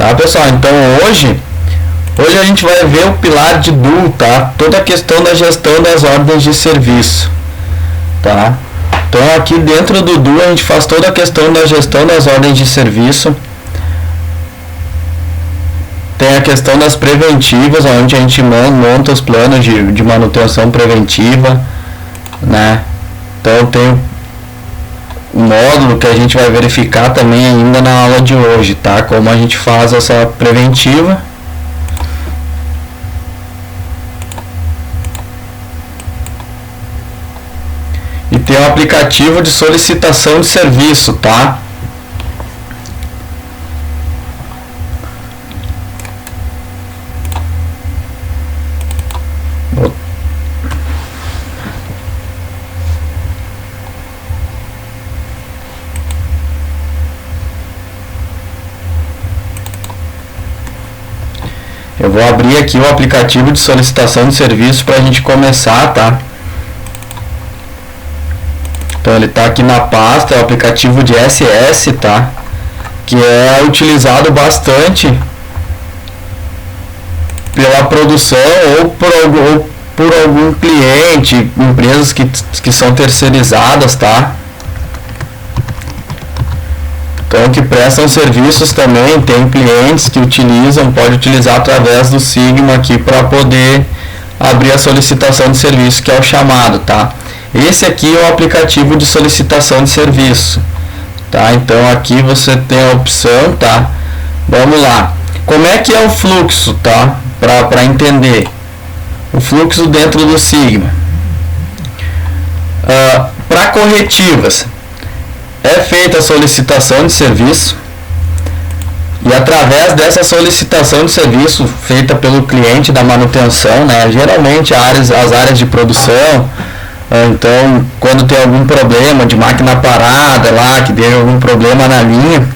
Tá, pessoal? Então hoje a gente vai ver o pilar de DO, tá? Toda a questão da gestão das ordens de serviço, tá? Então aqui dentro do DO a gente faz toda a questão da gestão das ordens de serviço. Tem a questão das preventivas, onde a gente monta os planos de manutenção preventiva, né? Então tem o módulo que a gente vai verificar também ainda na aula de hoje, tá? Como a gente faz essa preventiva. E tem o aplicativo de solicitação de serviço, tá? Eu vou abrir aqui o aplicativo de solicitação de serviço para a gente começar, tá? Então ele está aqui na pasta, é o aplicativo de SS, tá? Que é utilizado bastante pela produção ou por algum cliente, empresas que são terceirizadas, tá? Então que prestam serviços também, tem clientes que utilizam, pode utilizar através do Sigma aqui para poder abrir a solicitação de serviço, que é o chamado, tá? Esse aqui é o aplicativo de solicitação de serviço, tá? Então aqui você tem a opção, tá? Vamos lá. Como é que é o fluxo, tá? Para entender o fluxo dentro do Sigma. Para corretivas, é feita a solicitação de serviço e através dessa solicitação de serviço feita pelo cliente da manutenção, né? Geralmente as áreas de produção. Então, quando tem algum problema de máquina parada lá, que deu algum problema na linha,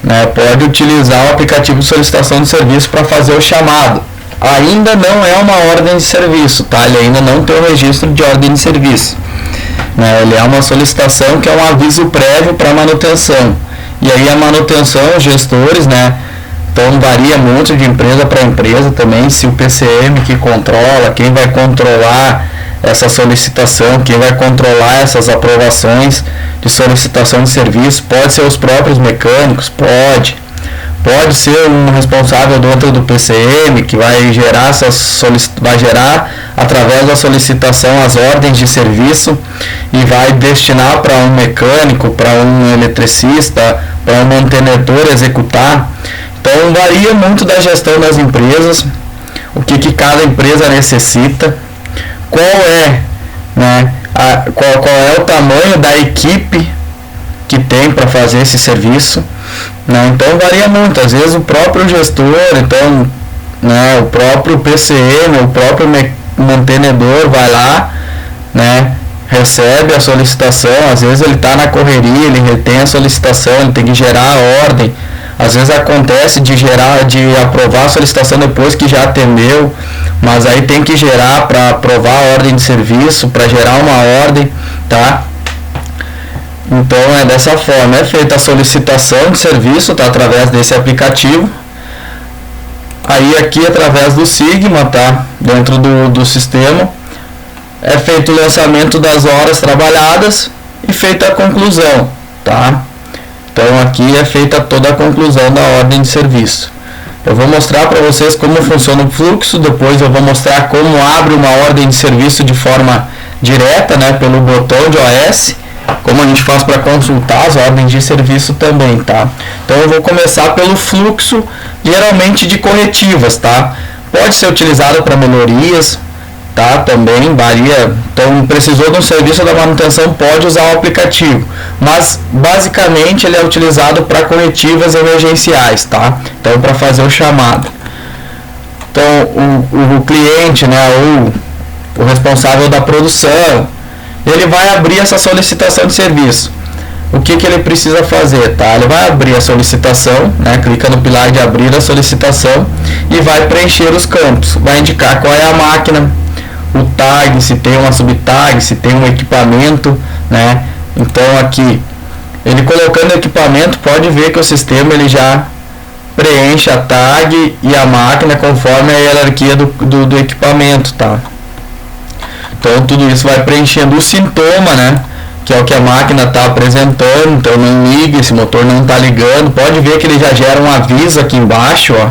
né, pode utilizar o aplicativo de solicitação de serviço para fazer o chamado. Ainda não é uma ordem de serviço, tá? Ele ainda não tem o registro de ordem de serviço, né? Ele é uma solicitação que é um aviso prévio para manutenção. E aí a manutenção, os gestores, né? Então varia muito de empresa para empresa também, se o PCM que controla, quem vai controlar essa solicitação, quem vai controlar essas aprovações de solicitação de serviço, pode ser os próprios mecânicos, pode ser um responsável dentro do PCM que vai gerar através da solicitação as ordens de serviço e vai destinar para um mecânico, para um eletricista, para um mantenedor executar. Então varia muito da gestão das empresas, o que cada empresa necessita. Qual é, né, qual é o tamanho da equipe que tem para fazer esse serviço, né? Então varia muito, às vezes o próprio gestor, então, né, o próprio PCM, o próprio mantenedor vai lá, né, recebe a solicitação, às vezes ele está na correria, ele retém a solicitação, ele tem que gerar a ordem. Às vezes acontece de aprovar a solicitação depois que já atendeu, mas aí tem que gerar para aprovar a ordem de serviço, para gerar uma ordem, tá? Então é dessa forma, é feita a solicitação de serviço, tá? Através desse aplicativo. Aí aqui através do Sigma, tá? Dentro do sistema, é feito o lançamento das horas trabalhadas e feita a conclusão, tá? Então aqui é feita toda a conclusão da ordem de serviço. Eu vou mostrar para vocês como funciona o fluxo, depois eu vou mostrar como abre uma ordem de serviço de forma direta, né, pelo botão de OS, como a gente faz para consultar as ordens de serviço também, tá? Então eu vou começar pelo fluxo, geralmente de corretivas, tá? Pode ser utilizado para melhorias, tá? Também varia. Então precisou de um serviço da manutenção, pode usar o aplicativo, mas basicamente ele é utilizado para corretivas emergenciais, tá? Então para fazer o chamado. Então o cliente, né, ou o responsável da produção, ele vai abrir essa solicitação de serviço. O que ele precisa fazer, tá? Ele vai abrir a solicitação, né? Clica no pilar de abrir a solicitação e vai preencher os campos, vai indicar qual é a máquina, o tag, se tem uma subtag, se tem um equipamento, né? Então aqui, ele colocando equipamento, pode ver que o sistema ele já preenche a tag e a máquina conforme a hierarquia do equipamento, tá? Então tudo isso vai preenchendo o sintoma, né? Que é o que a máquina está apresentando. Então não liga, esse motor não está ligando. Pode ver que ele já gera um aviso aqui embaixo, ó.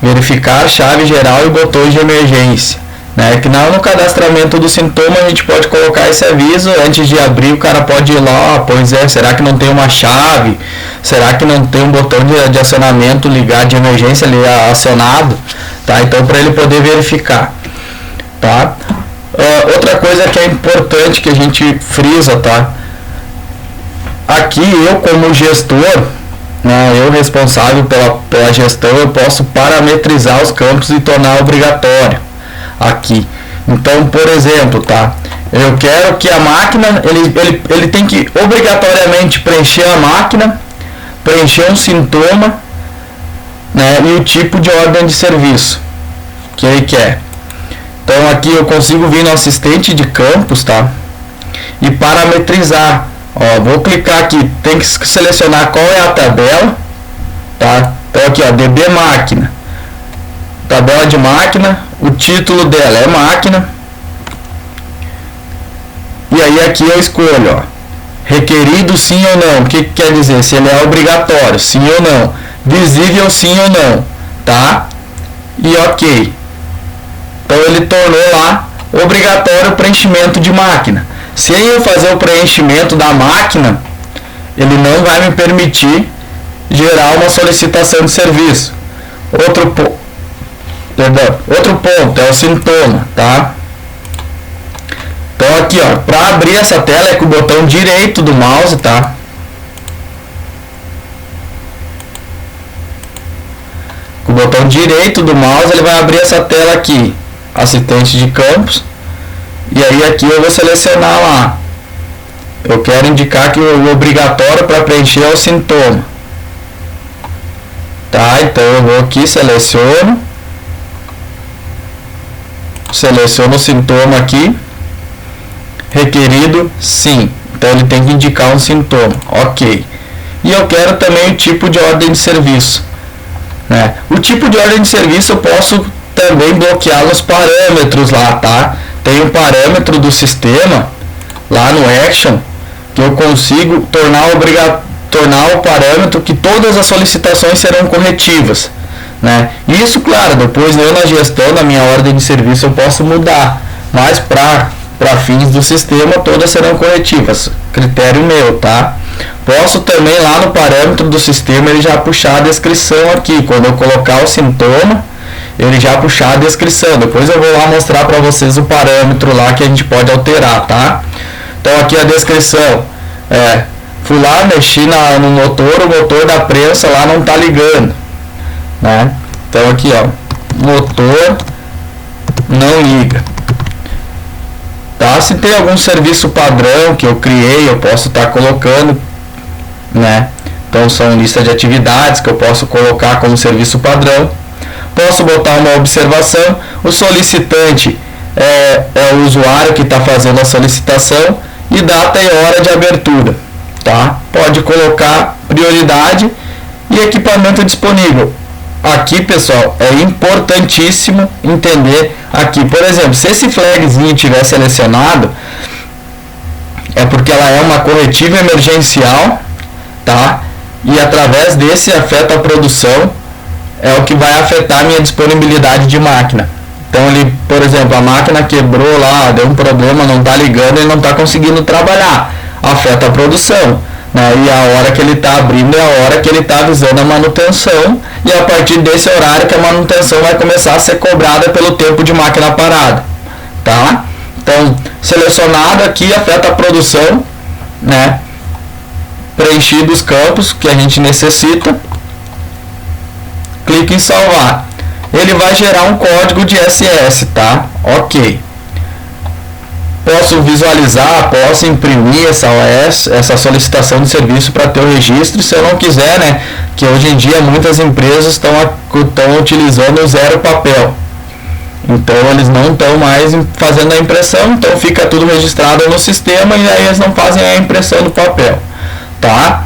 Verificar chave geral e botões de emergência, né? Que no cadastramento do sintoma a gente pode colocar esse aviso. Antes de abrir, o cara pode ir lá, pois é, será que não tem uma chave? Será que não tem um botão de acionamento ligado de emergência ali acionado? Tá? Então para ele poder verificar, tá? Outra coisa que é importante que a gente frisa, tá? Aqui eu como gestor, né, eu responsável pela gestão, eu posso parametrizar os campos e tornar obrigatório aqui. Então, por exemplo, tá? Eu quero que a máquina, ele tem que obrigatoriamente preencher a máquina, preencher um sintoma, né, e o tipo de ordem de serviço que ele quer. Então aqui eu consigo vir no assistente de campos, tá? E parametrizar. Ó, vou clicar aqui, tem que selecionar qual é a tabela, tá? Então aqui, ó, DB máquina. Tabela de máquina, o título dela é máquina. E aí aqui eu escolho, ó, requerido sim ou não. O que quer dizer? Se ele é obrigatório, sim ou não. Visível sim ou não, tá? E ok. Então ele tornou lá obrigatório o preenchimento de máquina. Se eu fazer o preenchimento da máquina, ele não vai me permitir gerar uma solicitação de serviço. Outro ponto é o sintoma, tá? Então aqui, ó, para abrir essa tela é com o botão direito do mouse, tá? Com o botão direito do mouse ele vai abrir essa tela aqui, assistente de campos. E aí aqui eu vou selecionar lá. Eu quero indicar que o obrigatório para preencher é o sintoma. Tá, então eu vou aqui, seleciono o sintoma aqui. Requerido sim. Então ele tem que indicar um sintoma. Ok. E eu quero também o tipo de ordem de serviço, né? O tipo de ordem de serviço eu posso também bloquear nos parâmetros lá, tá? Tem um parâmetro do sistema lá no Action que eu consigo tornar o parâmetro que todas as solicitações serão corretivas, né? Isso, claro, depois eu na gestão da minha ordem de serviço eu posso mudar, mas para fins do sistema todas serão corretivas, critério meu, tá? Posso também lá no parâmetro do sistema ele já puxar a descrição aqui, quando eu colocar o sintoma ele já puxar a descrição. Depois eu vou lá mostrar para vocês o parâmetro lá que a gente pode alterar, tá? Então aqui a descrição fui lá, mexi no motor, o motor da prensa lá não tá ligando, né? Então aqui, ó, motor não liga, tá? Se tem algum serviço padrão que eu criei, eu posso estar colocando, né? Então são listas de atividades que eu posso colocar como serviço padrão. Posso botar uma observação. O solicitante é o usuário que está fazendo a solicitação e data e hora de abertura, tá? Pode colocar prioridade e equipamento disponível. Aqui, pessoal, é importantíssimo entender aqui, por exemplo, se esse flagzinho tiver selecionado, é porque ela é uma corretiva emergencial, tá? E através desse afeta a produção, é o que vai afetar a minha disponibilidade de máquina. Então ele, por exemplo, a máquina quebrou lá, deu um problema, não está ligando, ele não está conseguindo trabalhar, afeta a produção, né? E a hora que ele está abrindo é a hora que ele está avisando a manutenção, e a partir desse horário que a manutenção vai começar a ser cobrada pelo tempo de máquina parada, tá? Então, selecionado aqui, afeta a produção, né? Preenchido os campos que a gente necessita, clique em salvar. Ele vai gerar um código de SS, tá? Ok. Posso visualizar, posso imprimir essa solicitação de serviço para ter o registro. Se eu não quiser, né? Que hoje em dia muitas empresas estão utilizando o zero papel. Então eles não estão mais fazendo a impressão, então fica tudo registrado no sistema e aí eles não fazem a impressão do papel, tá?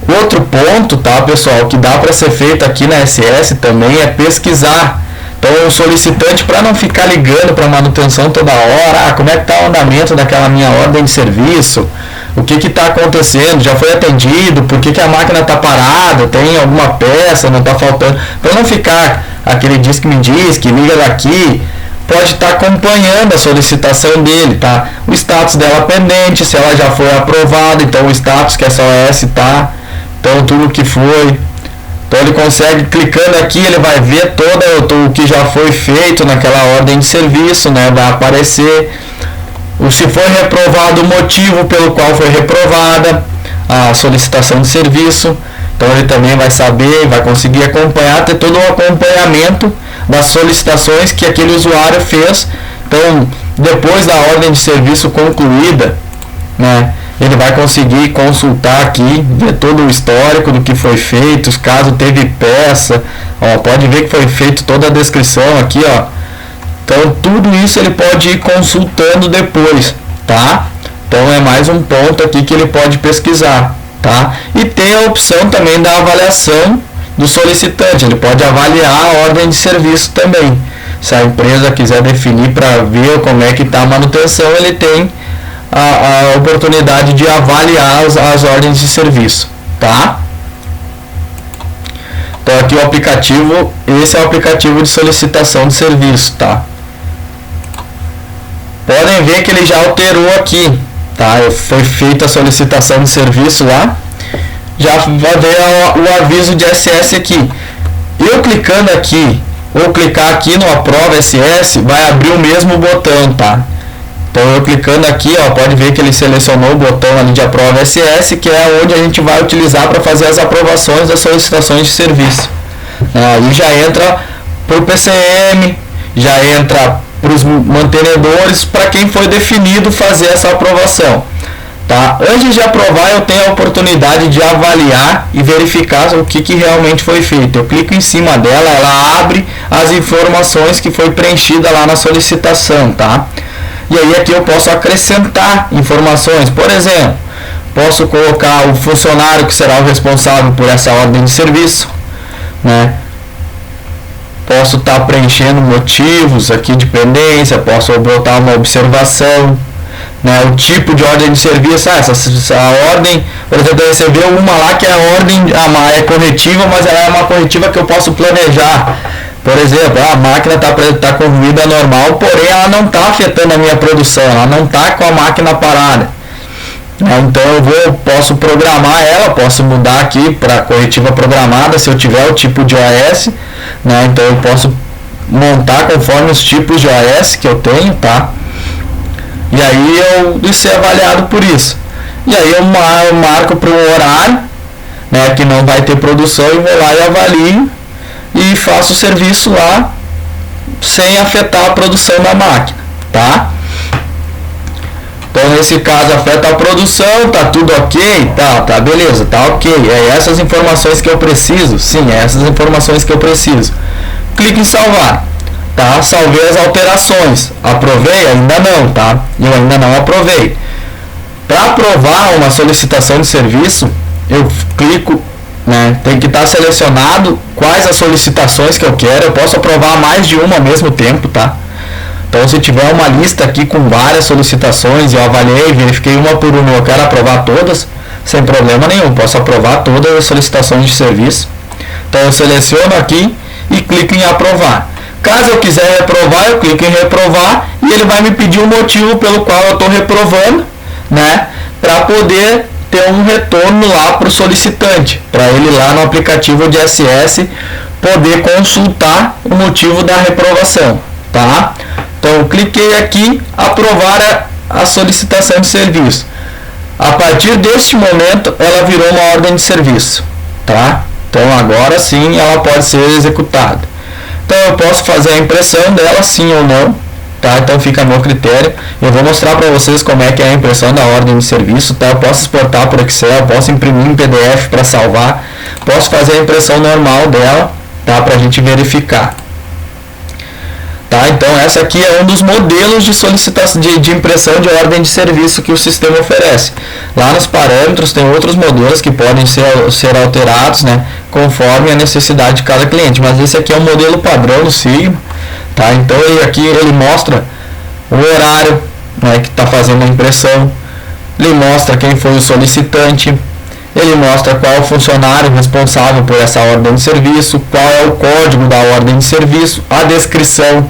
Outro ponto, tá, pessoal, que dá para ser feito aqui na SS também é pesquisar. Então, o solicitante, para não ficar ligando para manutenção toda hora, como é que está o andamento daquela minha ordem de serviço, o que está acontecendo, já foi atendido, por que a máquina está parada, tem alguma peça, não está faltando, para não ficar aquele diz que me diz, que liga daqui, pode estar acompanhando a solicitação dele, tá? O status dela pendente, se ela já foi aprovada, então o status que essa OS está, então tudo que foi. Então ele consegue, clicando aqui, ele vai ver todo o que já foi feito naquela ordem de serviço, né? Vai aparecer se foi reprovado o motivo pelo qual foi reprovada a solicitação de serviço. Então ele também vai saber, vai conseguir acompanhar, ter todo o acompanhamento das solicitações que aquele usuário fez. Então, depois da ordem de serviço concluída, né? Ele vai conseguir consultar aqui, ver todo o histórico do que foi feito, caso teve peça, ó, pode ver que foi feito toda a descrição aqui, ó. Então tudo isso ele pode ir consultando depois, tá? Então é mais um ponto aqui que ele pode pesquisar, tá? E tem a opção também da avaliação do solicitante, ele pode avaliar a ordem de serviço também. Se a empresa quiser definir para ver como é que está a manutenção, ele tem a oportunidade de avaliar as ordens de serviço, tá? Então aqui o aplicativo, esse é o aplicativo de solicitação de serviço, tá? Podem ver que ele já alterou aqui, tá? Foi feita a solicitação de serviço lá, já vai ver o aviso de SS aqui. Eu clicando aqui, ou clicar aqui no Aprova SS, vai abrir o mesmo botão, tá? Então eu clicando aqui, ó, pode ver que ele selecionou o botão ali de Aprova SS, que é onde a gente vai utilizar para fazer as aprovações das solicitações de serviço. Aí já entra para o PCM, já entra para os mantenedores, para quem foi definido fazer essa aprovação. Tá? Antes de aprovar, eu tenho a oportunidade de avaliar e verificar o que realmente foi feito. Eu clico em cima dela, ela abre as informações que foi preenchida lá na solicitação, tá? E aí aqui eu posso acrescentar informações, por exemplo, posso colocar o funcionário que será o responsável por essa ordem de serviço, né? Posso estar preenchendo motivos aqui de pendência, posso botar uma observação, né? O tipo de ordem de serviço, essa ordem, por exemplo, eu recebi uma lá que é a ordem, é corretiva, mas ela é uma corretiva que eu posso planejar. Por exemplo, a máquina está com vida normal, porém ela não está afetando a minha produção, ela não está com a máquina parada. Então eu posso programar ela, posso mudar aqui para corretiva programada, se eu tiver o tipo de OS, né? Então eu posso montar conforme os tipos de OS que eu tenho, tá? E aí eu ser avaliado por isso. E aí eu marco para um horário, né, que não vai ter produção, e vou lá e avalio e faço o serviço lá sem afetar a produção da máquina, tá? Então nesse caso afeta a produção, tá tudo ok? Tá, beleza, tá ok. É essas informações que eu preciso? Sim, é essas informações que eu preciso. Clique em salvar, tá? Salvei as alterações. Aprovei? Ainda não, tá? Eu ainda não aprovei. Para aprovar uma solicitação de serviço, eu clico, né? Tem que estar selecionado quais as solicitações que eu quero. Eu posso aprovar mais de uma ao mesmo tempo, tá? Então se tiver uma lista aqui com várias solicitações, eu avaliei, verifiquei uma por uma, eu quero aprovar todas, sem problema nenhum, posso aprovar todas as solicitações de serviço. Então eu seleciono aqui e clico em aprovar. Caso eu quiser reprovar, eu clico em reprovar e ele vai me pedir o motivo pelo qual eu estou reprovando, né? Para poder ter um retorno lá para o solicitante, para ele lá no aplicativo de SS poder consultar o motivo da reprovação, tá? Então eu cliquei aqui, aprovar a solicitação de serviço. A partir deste momento ela virou uma ordem de serviço, tá? Então agora sim ela pode ser executada. Então eu posso fazer a impressão dela sim ou não, tá? Então fica a meu critério. Eu vou mostrar para vocês como é que é a impressão da ordem de serviço, tá? Eu posso exportar por Excel, posso imprimir em PDF para salvar, posso fazer a impressão normal dela, tá? Para a gente verificar. Tá? Então essa aqui é um dos modelos de solicitação de impressão de ordem de serviço que o sistema oferece. Lá nos parâmetros tem outros modelos que podem ser alterados, né, conforme a necessidade de cada cliente, mas esse aqui é o modelo padrão do Sigma. Tá? Então aqui ele mostra o horário, né, que está fazendo a impressão, ele mostra quem foi o solicitante, ele mostra qual é o funcionário responsável por essa ordem de serviço, qual é o código da ordem de serviço, a descrição,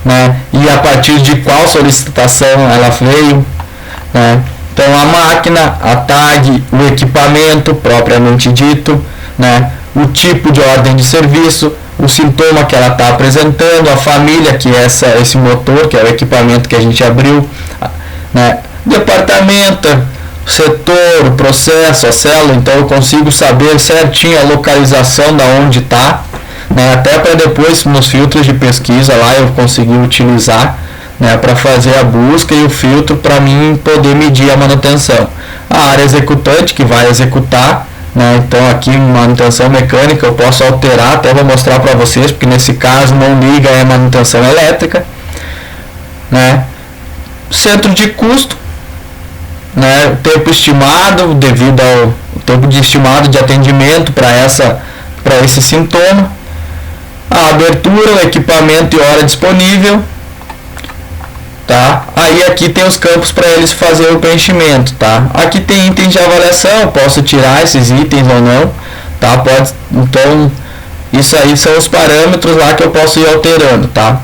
né, e a partir de qual solicitação ela veio, né. Então a máquina, a tag, o equipamento propriamente dito, né, o tipo de ordem de serviço, o sintoma que ela está apresentando, a família, que é esse motor, que é o equipamento que a gente abriu, né, departamento, setor, o processo, a célula. Então eu consigo saber certinho a localização da onde está, né, até para depois nos filtros de pesquisa lá eu conseguir utilizar, né, para fazer a busca e o filtro para mim poder medir a manutenção. A área executante, que vai executar, né, então aqui manutenção mecânica eu posso alterar, até vou mostrar para vocês, porque nesse caso não liga a manutenção elétrica, né. Centro de custo, né, o tempo estimado devido ao tempo estimado de atendimento para esse sintoma, a abertura, o equipamento e hora disponível, tá? Aí aqui tem os campos para eles fazerem o preenchimento, tá? Aqui tem itens de avaliação, posso tirar esses itens ou não, tá? Então isso aí são os parâmetros lá que eu posso ir alterando, tá?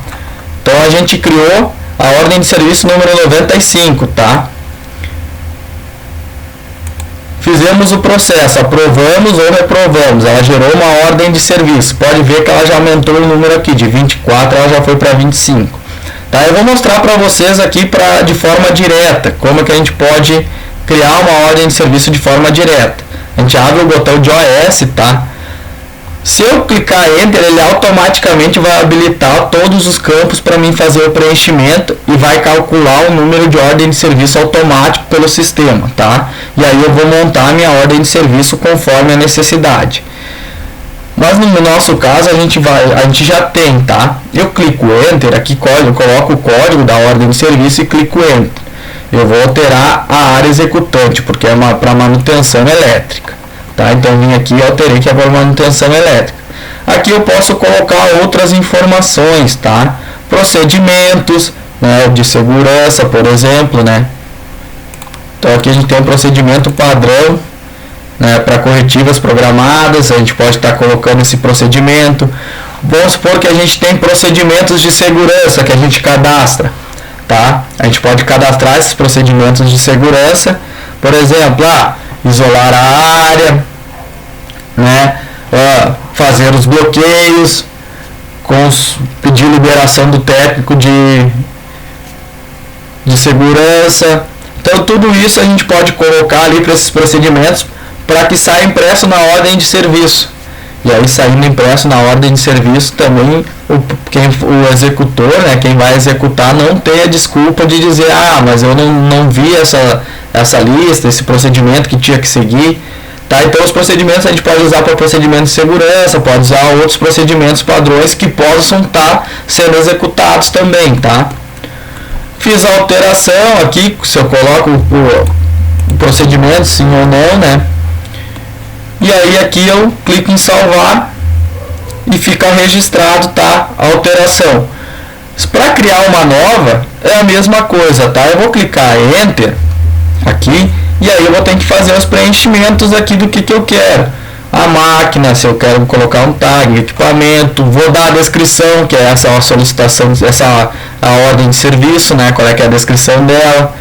Então a gente criou a ordem de serviço número 95, tá? Fizemos o processo, aprovamos ou reprovamos, ela gerou uma ordem de serviço. Pode ver que ela já aumentou o número aqui, de 24 ela já foi para 25. Tá? Eu vou mostrar para vocês aqui de forma direta, como que a gente pode criar uma ordem de serviço de forma direta. A gente abre o botão de OS, tá? Se eu clicar Enter, ele automaticamente vai habilitar todos os campos para mim fazer o preenchimento e vai calcular o número de ordem de serviço automático pelo sistema, tá? E aí eu vou montar a minha ordem de serviço conforme a necessidade. Mas no nosso caso a gente já tem, tá? Eu clico Enter, aqui eu coloco o código da ordem de serviço e clico Enter. Eu vou alterar a área executante, porque é para manutenção elétrica. Tá? Então vim aqui e alterei que é para manutenção elétrica. Aqui eu posso colocar outras informações, tá? Procedimentos, né, de segurança, por exemplo, né? Então aqui a gente tem um procedimento padrão, né, para corretivas programadas. A gente pode estar colocando esse procedimento. Vamos supor que a gente tem procedimentos de segurança que a gente cadastra, tá? A gente pode cadastrar esses procedimentos de segurança, por exemplo, isolar a área, né, fazer os bloqueios, pedir liberação do técnico de segurança. Então tudo isso a gente pode colocar ali para esses procedimentos para que saia impresso na ordem de serviço. E aí saindo impresso na ordem de serviço também o executor, né, quem vai executar, não tem a desculpa de dizer, mas eu não vi essa lista, esse procedimento que tinha que seguir, tá? Então os procedimentos a gente pode usar para procedimento de segurança, pode usar outros procedimentos padrões que possam estar sendo executados também, tá? Fiz a alteração aqui, se eu coloco o procedimento, sim ou não, né? E aí aqui eu clico em salvar e fica registrado, tá, a alteração. Para criar uma nova é a mesma coisa, tá? Eu vou clicar Enter aqui e aí eu vou ter que fazer os preenchimentos aqui do que eu quero. A máquina, se eu quero colocar um tag, equipamento, vou dar a descrição, que é essa solicitação, a ordem de serviço, né? Qual é que é a descrição dela,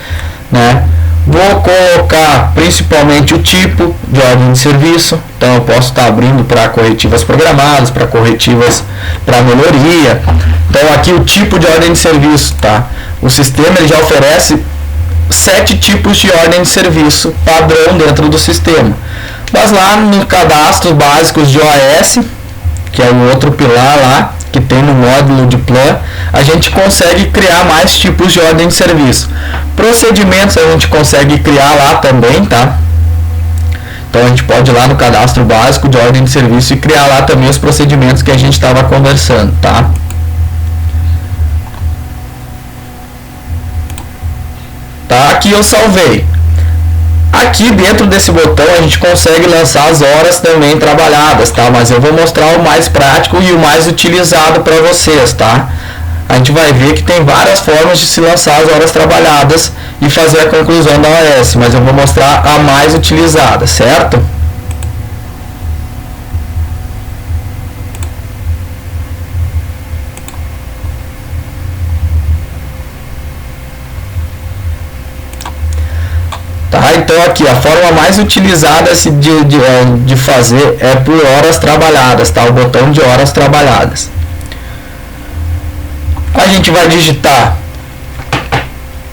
né? Vou colocar principalmente o tipo de ordem de serviço. Então eu posso estar abrindo para corretivas programadas, para corretivas para melhoria. Então aqui o tipo de ordem de serviço, tá? O sistema ele já oferece 7 tipos de ordem de serviço padrão dentro do sistema. Mas lá no cadastro básicos de OS, que é o outro pilar lá, que tem no módulo de plan, a gente consegue criar mais tipos de ordem de serviço. Procedimentos a gente consegue criar lá também, tá? Então a gente pode ir lá no cadastro básico de ordem de serviço e criar lá também os procedimentos que a gente estava conversando, tá? Tá? Aqui eu salvei. Aqui dentro desse botão a gente consegue lançar as horas também trabalhadas, tá? Mas eu vou mostrar o mais prático e o mais utilizado para vocês, tá? A gente vai ver que tem várias formas de se lançar as horas trabalhadas e fazer a conclusão da OS, mas eu vou mostrar a mais utilizada, certo? Tá, então aqui a forma mais utilizada de fazer é por horas trabalhadas, tá? O botão de horas trabalhadas. A gente vai digitar,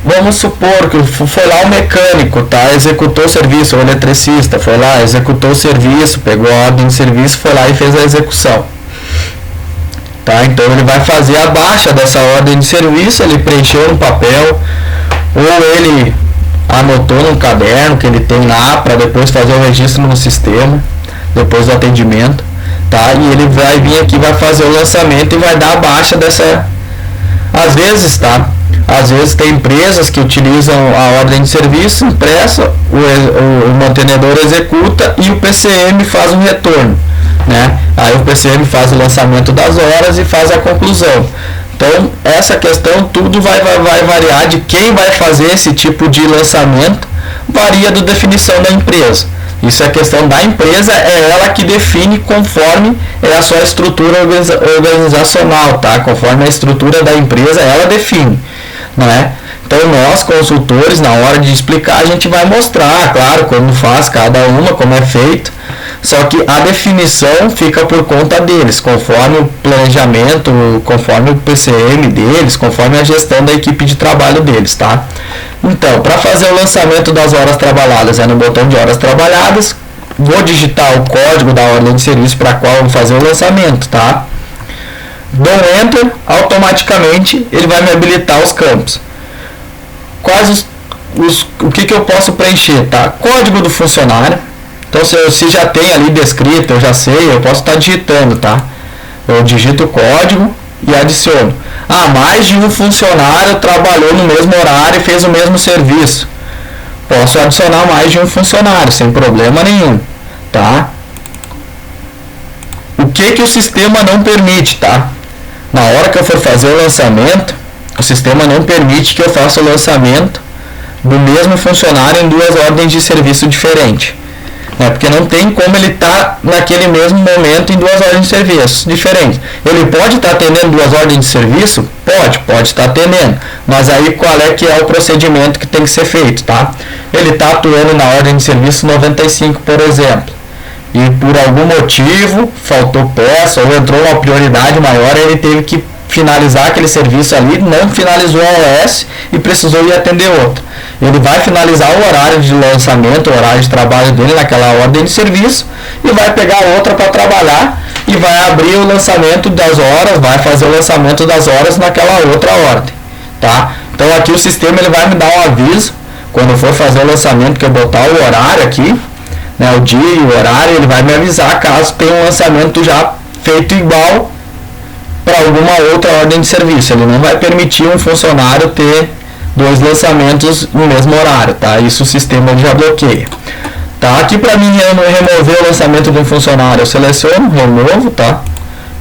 vamos supor que foi lá o mecânico, tá? Executou o serviço, o eletricista foi lá, executou o serviço, pegou a ordem de serviço, foi lá e fez a execução. Tá? Então ele vai fazer a baixa dessa ordem de serviço, ele preencheu no papel, ou ele anotou num caderno que ele tem lá para depois fazer o registro no sistema, depois do atendimento, tá? E ele vai vir aqui, vai fazer o lançamento e vai dar a baixa dessa. Às vezes, tá? Às vezes tem empresas que utilizam a ordem de serviço impressa, o mantenedor executa e o PCM faz um retorno, né? Aí o PCM faz o lançamento das horas e faz a conclusão. Então, essa questão tudo vai variar de quem vai fazer esse tipo de lançamento, varia da definição da empresa. Isso é questão da empresa, é ela que define conforme é a sua estrutura organizacional, tá? Conforme a estrutura da empresa, ela define, não é? Então, nós, consultores, na hora de explicar, a gente vai mostrar, claro, como faz cada uma, como é feito. Só que a definição fica por conta deles, conforme o planejamento, conforme o PCM deles, conforme a gestão da equipe de trabalho deles, tá? Então, para fazer o lançamento das horas trabalhadas, é no botão de horas trabalhadas, vou digitar o código da ordem de serviço para qual eu vou fazer o lançamento, tá? Dou Enter, automaticamente ele vai me habilitar os campos. Quais o que eu posso preencher, tá? Código do funcionário. Então, se já tem ali descrito, eu já sei, eu posso estar digitando, tá? Eu digito o código e adiciono. Ah, mais de um funcionário trabalhou no mesmo horário e fez o mesmo serviço. Posso adicionar mais de um funcionário, sem problema nenhum, tá? O que o sistema não permite, tá? Na hora que eu for fazer o lançamento, o sistema não permite que eu faça o lançamento do mesmo funcionário em duas ordens de serviço diferentes. Porque não tem como ele estar naquele mesmo momento em duas ordens de serviço diferentes. Ele pode estar atendendo duas ordens de serviço? Pode estar atendendo. Mas aí qual é que é o procedimento que tem que ser feito, tá? Ele está atuando na ordem de serviço 95, por exemplo. E por algum motivo faltou peça ou entrou uma prioridade maior, ele teve que finalizar aquele serviço ali, não finalizou a OS e precisou ir atender outro. Ele vai finalizar o horário de lançamento, o horário de trabalho dele naquela ordem de serviço e vai pegar outra para trabalhar e vai abrir o lançamento das horas, vai fazer o lançamento das horas naquela outra ordem, tá? Então aqui o sistema ele vai me dar um aviso quando eu for fazer o lançamento, que eu botar o horário aqui, né, o dia e o horário, ele vai me avisar caso tenha um lançamento já feito igual para alguma outra ordem de serviço. Ele não vai permitir um funcionário ter dois lançamentos no mesmo horário, tá? Isso o sistema já bloqueia. Tá? Aqui para mim remover o lançamento de um funcionário, eu seleciono, removo, tá?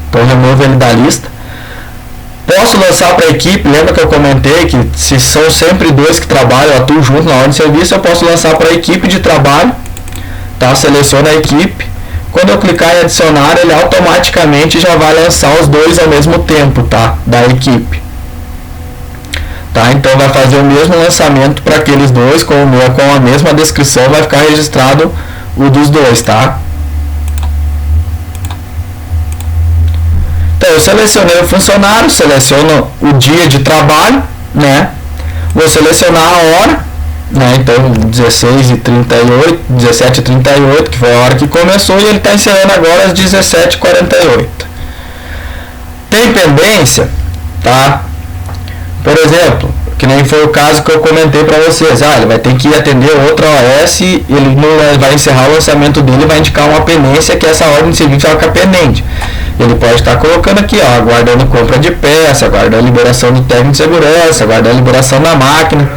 Então removo ele da lista. Posso lançar para a equipe, lembra que eu comentei que se são sempre dois que trabalham, atuam junto na ordem de serviço, eu posso lançar para a equipe de trabalho, tá? Seleciono a equipe. Quando eu clicar em adicionar, ele automaticamente já vai lançar os dois ao mesmo tempo, tá? Da equipe. Tá? Então vai fazer o mesmo lançamento para aqueles dois, com a mesma descrição, vai ficar registrado o dos dois, tá? Então eu selecionei o funcionário, seleciono o dia de trabalho, né? Vou selecionar a hora, né? Então 16h38, 17h38, que foi a hora que começou, e ele está encerrando agora às 17h48. Tem pendência, tá? Por exemplo, que nem foi o caso que eu comentei para vocês, ele vai ter que ir atender outra OS, ele não vai encerrar o lançamento dele, vai indicar uma pendência, que essa ordem de serviço vai ficar pendente. Ele pode estar colocando aqui, aguardando compra de peça, aguardando liberação do técnico de segurança, aguardando liberação da máquina.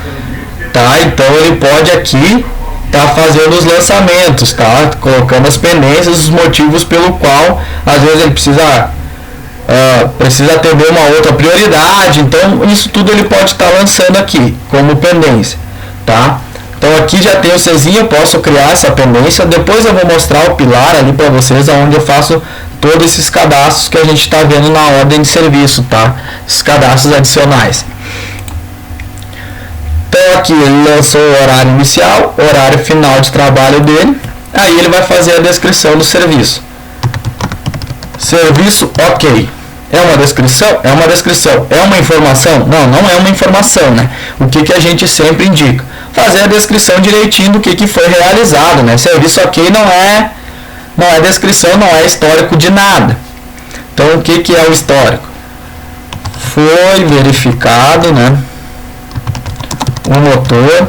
tá? Então ele pode aqui tá fazendo os lançamentos, tá? Colocando as pendências, os motivos pelo qual às vezes ele precisa atender uma outra prioridade. Então isso tudo ele pode estar lançando aqui como pendência, tá? Então aqui já tem o Czinho, eu posso criar essa pendência. Depois eu vou mostrar o pilar ali para vocês, onde eu faço todos esses cadastros que a gente está vendo na ordem de serviço, tá? Esses cadastros adicionais. Então aqui ele lançou o horário inicial, horário final de trabalho dele. Aí ele vai fazer a descrição do serviço. Serviço ok. É uma descrição? É uma descrição. É uma informação? Não, não é uma informação, né? O que a gente sempre indica? Fazer a descrição direitinho do que foi realizado, né? Serviço ok não é descrição, não é histórico de nada. Então o que é o histórico? Foi verificado, né, o motor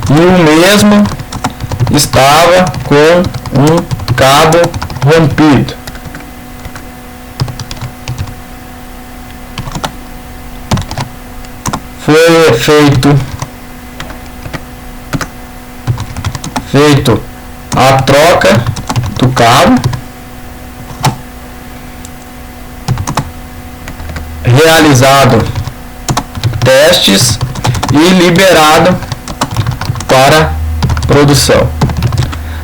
e o mesmo estava com um cabo rompido. Foi feito a troca do cabo, realizado testes e liberado para produção,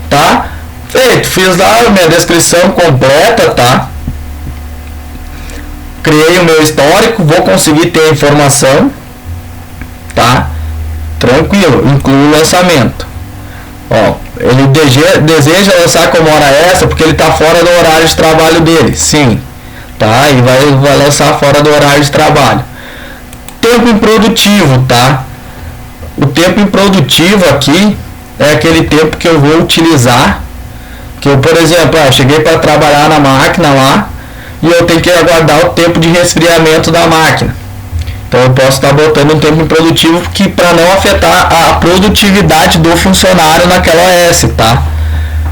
tá? Feito, fiz lá a minha descrição completa, tá? Criei o meu histórico, vou conseguir ter a informação, tá? Tranquilo, inclui o lançamento. Ó, ele deseja lançar como hora extra porque ele está fora do horário de trabalho dele. Sim, tá? E vai lançar fora do horário de trabalho. Tempo improdutivo, tá? O tempo improdutivo aqui é aquele tempo que eu vou utilizar. Que eu, por exemplo, cheguei para trabalhar na máquina lá e eu tenho que aguardar o tempo de resfriamento da máquina. Então eu posso estar botando um tempo improdutivo que para não afetar a produtividade do funcionário naquela OS, tá?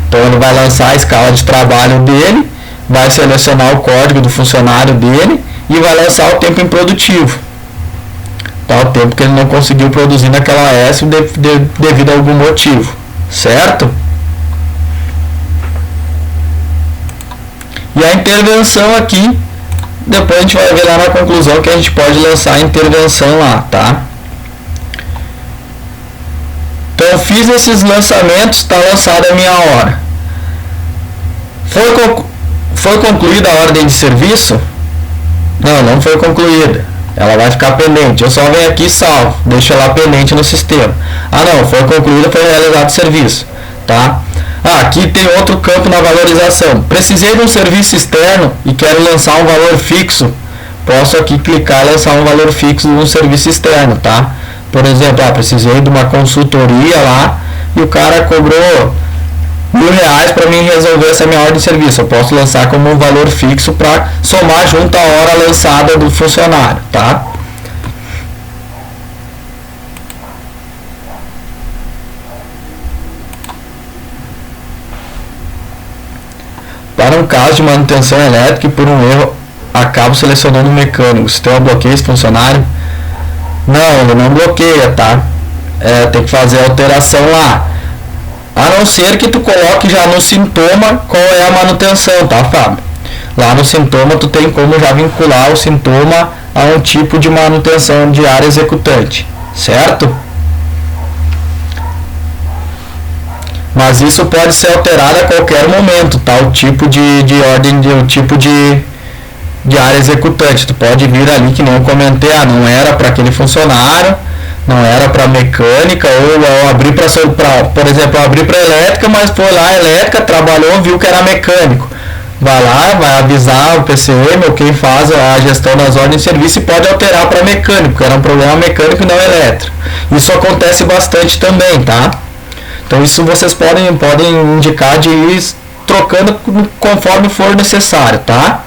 Então ele vai lançar a escala de trabalho dele, vai selecionar o código do funcionário dele e vai lançar o tempo improdutivo, tá? O tempo que ele não conseguiu produzir naquela OS devido a algum motivo, certo? E a intervenção aqui, depois a gente vai ver lá na conclusão que a gente pode lançar a intervenção lá, tá? Então eu fiz esses lançamentos, está lançada a minha hora. Foi concluída a ordem de serviço? Não foi concluída. Ela vai ficar pendente. Eu só venho aqui e salvo, deixo ela pendente no sistema. Não, foi concluída, foi realizado o serviço, tá? Aqui tem outro campo na valorização. Precisei de um serviço externo e quero lançar um valor fixo. Posso aqui clicar e lançar um valor fixo de um serviço externo, tá? Por exemplo, precisei de uma consultoria lá e o cara cobrou R$1.000 para mim resolver essa minha ordem de serviço. Eu posso lançar como um valor fixo para somar junto à hora lançada do funcionário, tá? Para um caso de manutenção elétrica e por um erro acabo selecionando o mecânico. Se tem um bloqueio esse funcionário? Não, ele não bloqueia, tá? Tem que fazer a alteração lá. A não ser que tu coloque já no sintoma qual é a manutenção, tá, Fábio? Lá no sintoma tu tem como já vincular o sintoma a um tipo de manutenção de área executante, certo? Mas isso pode ser alterado a qualquer momento, tá? O tipo de ordem, o tipo de área executante. Tu pode vir ali, que nem eu comentei, não era para aquele funcionário, não era para mecânica, ou eu abri para, por exemplo, eu abri para elétrica, mas foi lá a elétrica, trabalhou, viu que era mecânico. Vai lá, vai avisar o PCM ou quem faz a gestão das ordens de serviço e pode alterar para mecânico, porque era um problema mecânico e não elétrico. Isso acontece bastante também, tá? Então isso vocês podem indicar de ir trocando conforme for necessário, tá?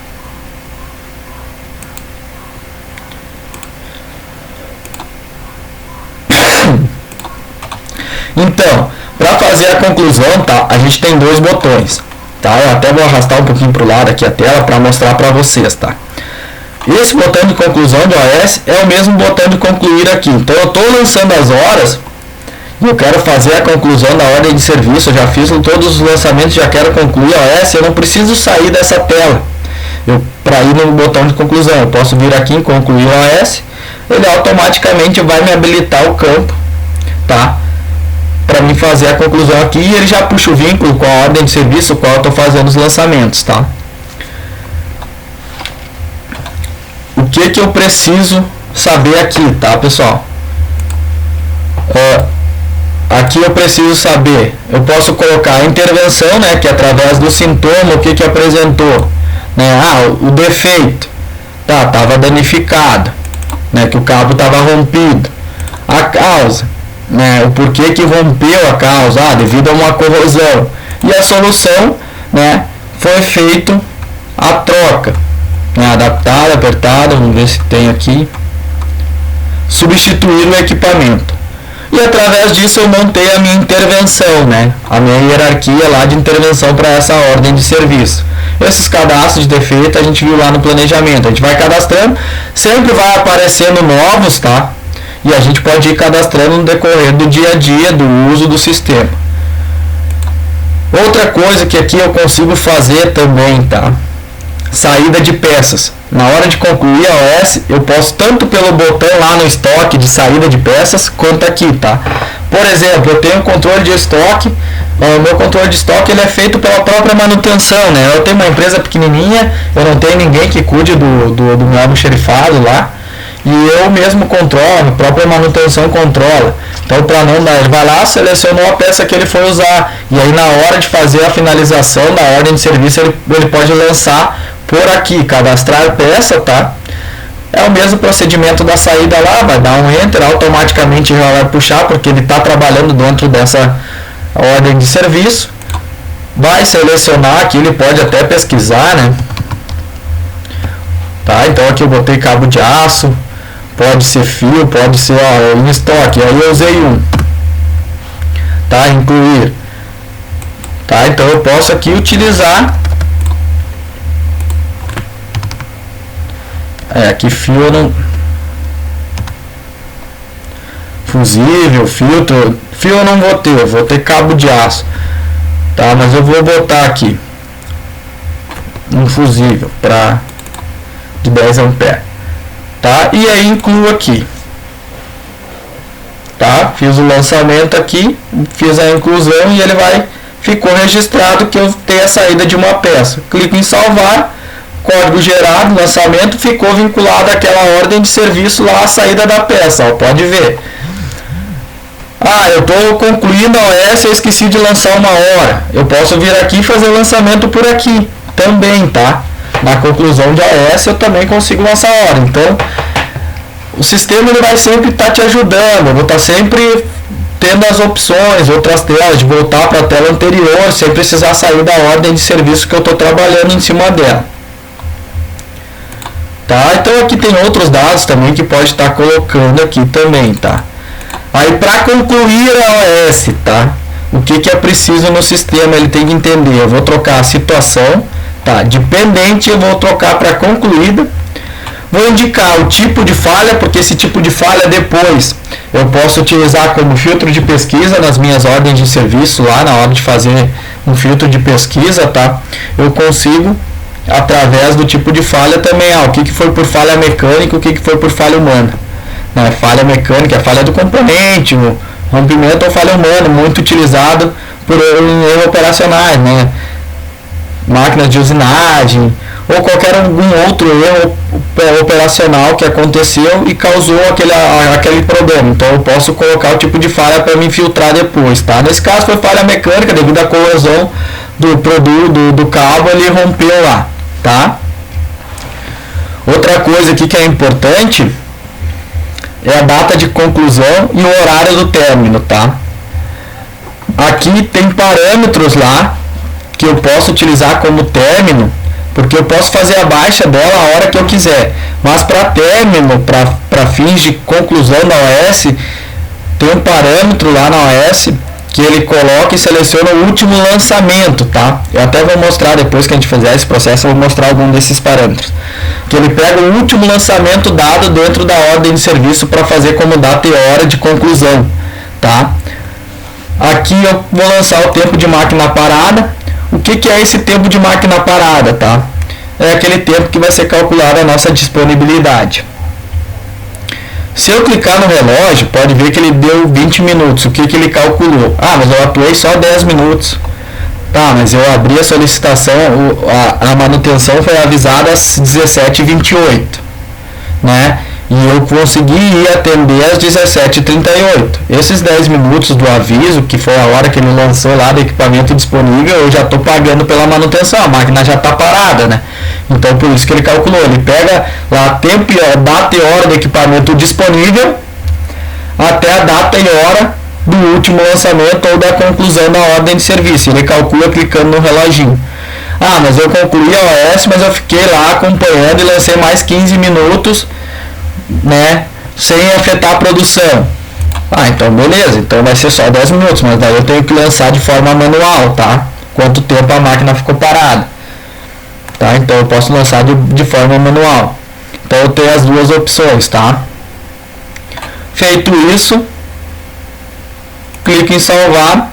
Então, para fazer a conclusão, tá? A gente tem dois botões, tá? Eu até vou arrastar um pouquinho para o lado aqui a tela para mostrar para vocês, tá? Esse botão de conclusão de OS é o mesmo botão de concluir aqui. Então eu estou lançando as horas eu quero fazer a conclusão da ordem de serviço, eu já fiz todos os lançamentos, já quero concluir a OS, eu não preciso sair dessa tela para ir no botão de conclusão. Eu posso vir aqui em concluir a OS, ele automaticamente vai me habilitar o campo, tá? Para mim fazer a conclusão aqui, e ele já puxa o vínculo com a ordem de serviço qual eu estou fazendo os lançamentos, tá? O que eu preciso saber aqui, tá, pessoal? Aqui eu preciso saber, eu posso colocar a intervenção, né, que é através do sintoma, o que apresentou, né? O defeito, tá, estava danificado, né, que o cabo estava rompido. A causa, né, o porquê que rompeu a causa, devido a uma corrosão. E a solução, né, foi feito a troca, né, adaptada, apertada, vamos ver se tem aqui, substituir o equipamento. E através disso eu montei a minha intervenção, né? A minha hierarquia lá de intervenção para essa ordem de serviço. Esses cadastros de defeito a gente viu lá no planejamento. A gente vai cadastrando, sempre vai aparecendo novos, tá? E a gente pode ir cadastrando no decorrer do dia a dia do uso do sistema. Outra coisa que aqui eu consigo fazer também, tá? Saída de peças. Na hora de concluir a OS, eu posso tanto pelo botão lá no estoque de saída de peças, quanto aqui, tá? Por exemplo, eu tenho um controle de estoque, o meu controle de estoque ele é feito pela própria manutenção, né? Eu tenho uma empresa pequenininha, eu não tenho ninguém que cuide do meu almoxerifado lá, e eu mesmo controlo, a própria manutenção controla. Então, para não dar, ele vai lá, selecionou a peça que ele foi usar, e aí na hora de fazer a finalização da ordem de serviço, ele pode lançar por aqui, cadastrar a peça, tá? É o mesmo procedimento da saída lá, vai dar um enter, automaticamente já vai puxar, porque ele está trabalhando dentro dessa ordem de serviço. Vai selecionar aqui, ele pode até pesquisar, né? Tá, então aqui eu botei cabo de aço, pode ser fio, pode ser em estoque, aí eu usei um. Tá, incluir. Tá, então eu posso aqui utilizar. Aqui fio eu não... Fusível, filtro... Fio eu não vou ter, eu vou ter cabo de aço. Tá, mas eu vou botar aqui um fusível de 10 amperes. Tá, e aí incluo aqui. Tá, fiz o lançamento aqui, fiz a inclusão e ele ficou registrado que eu tenho a saída de uma peça. Clico em salvar. Código gerado, lançamento, ficou vinculado àquela ordem de serviço lá, a saída da peça, pode ver. Eu estou concluindo a OS, eu esqueci de lançar uma hora. Eu posso vir aqui e fazer o lançamento por aqui também, tá? Na conclusão de OS eu também consigo lançar a hora. Então, o sistema ele vai sempre estar te ajudando, eu vou estar sempre tendo as opções, outras telas, de voltar para a tela anterior, sem precisar sair da ordem de serviço que eu estou trabalhando em cima dela. Tá? Então aqui tem outros dados também que pode estar colocando aqui também, tá? Aí para concluir a OS, tá? O que é preciso no sistema, ele tem que entender. Eu vou trocar a situação, tá? De pendente eu vou trocar para concluída. Vou indicar o tipo de falha, porque esse tipo de falha depois eu posso utilizar como filtro de pesquisa nas minhas ordens de serviço lá na hora de fazer um filtro de pesquisa, tá? Eu consigo através do tipo de falha também, o que foi por falha mecânica, o que foi por falha humana, né? Falha mecânica é a falha do componente, o rompimento ou falha humana, muito utilizado por erros operacionais, né? Máquinas de usinagem ou algum outro erro operacional que aconteceu e causou aquele problema. Então eu posso colocar o tipo de falha para me filtrar depois, tá? Nesse caso foi falha mecânica devido à corrosão do produto do cabo, ele rompeu lá, tá? Outra coisa aqui que é importante é a data de conclusão e o horário do término, tá? Aqui tem parâmetros lá que eu posso utilizar como término, porque eu posso fazer a baixa dela a hora que eu quiser, mas para término, para fins de conclusão da OS, tem um parâmetro lá na OS que ele coloca e seleciona o último lançamento, tá? Eu até vou mostrar depois que a gente fizer esse processo, eu vou mostrar algum desses parâmetros. Que ele pega o último lançamento dado dentro da ordem de serviço para fazer como data e hora de conclusão, tá? Aqui eu vou lançar o tempo de máquina parada. O que é esse tempo de máquina parada, tá? É aquele tempo que vai ser calculada a nossa disponibilidade. Se eu clicar no relógio, pode ver que ele deu 20 minutos. O que ele calculou? Ah, mas eu atuei só 10 minutos. Tá, mas eu abri a solicitação, a manutenção foi avisada às 17h28, né? E eu consegui ir atender às 17h38. Esses 10 minutos do aviso, que foi a hora que ele lançou lá do equipamento disponível, eu já estou pagando pela manutenção, a máquina já está parada, né? Então por isso que ele calculou, ele pega lá tempo e data e hora do equipamento disponível até a data e hora do último lançamento ou da conclusão da ordem de serviço. Ele calcula clicando no reloginho. Ah, mas eu concluí a OS, mas eu fiquei lá acompanhando e lancei mais 15 minutos, né, sem afetar a produção. Ah, então beleza, então vai ser só 10 minutos, mas daí eu tenho que lançar de forma manual, tá? Quanto tempo a máquina ficou parada, tá? Então eu posso lançar de forma manual. Então eu tenho as duas opções, tá? Feito isso, clique em salvar.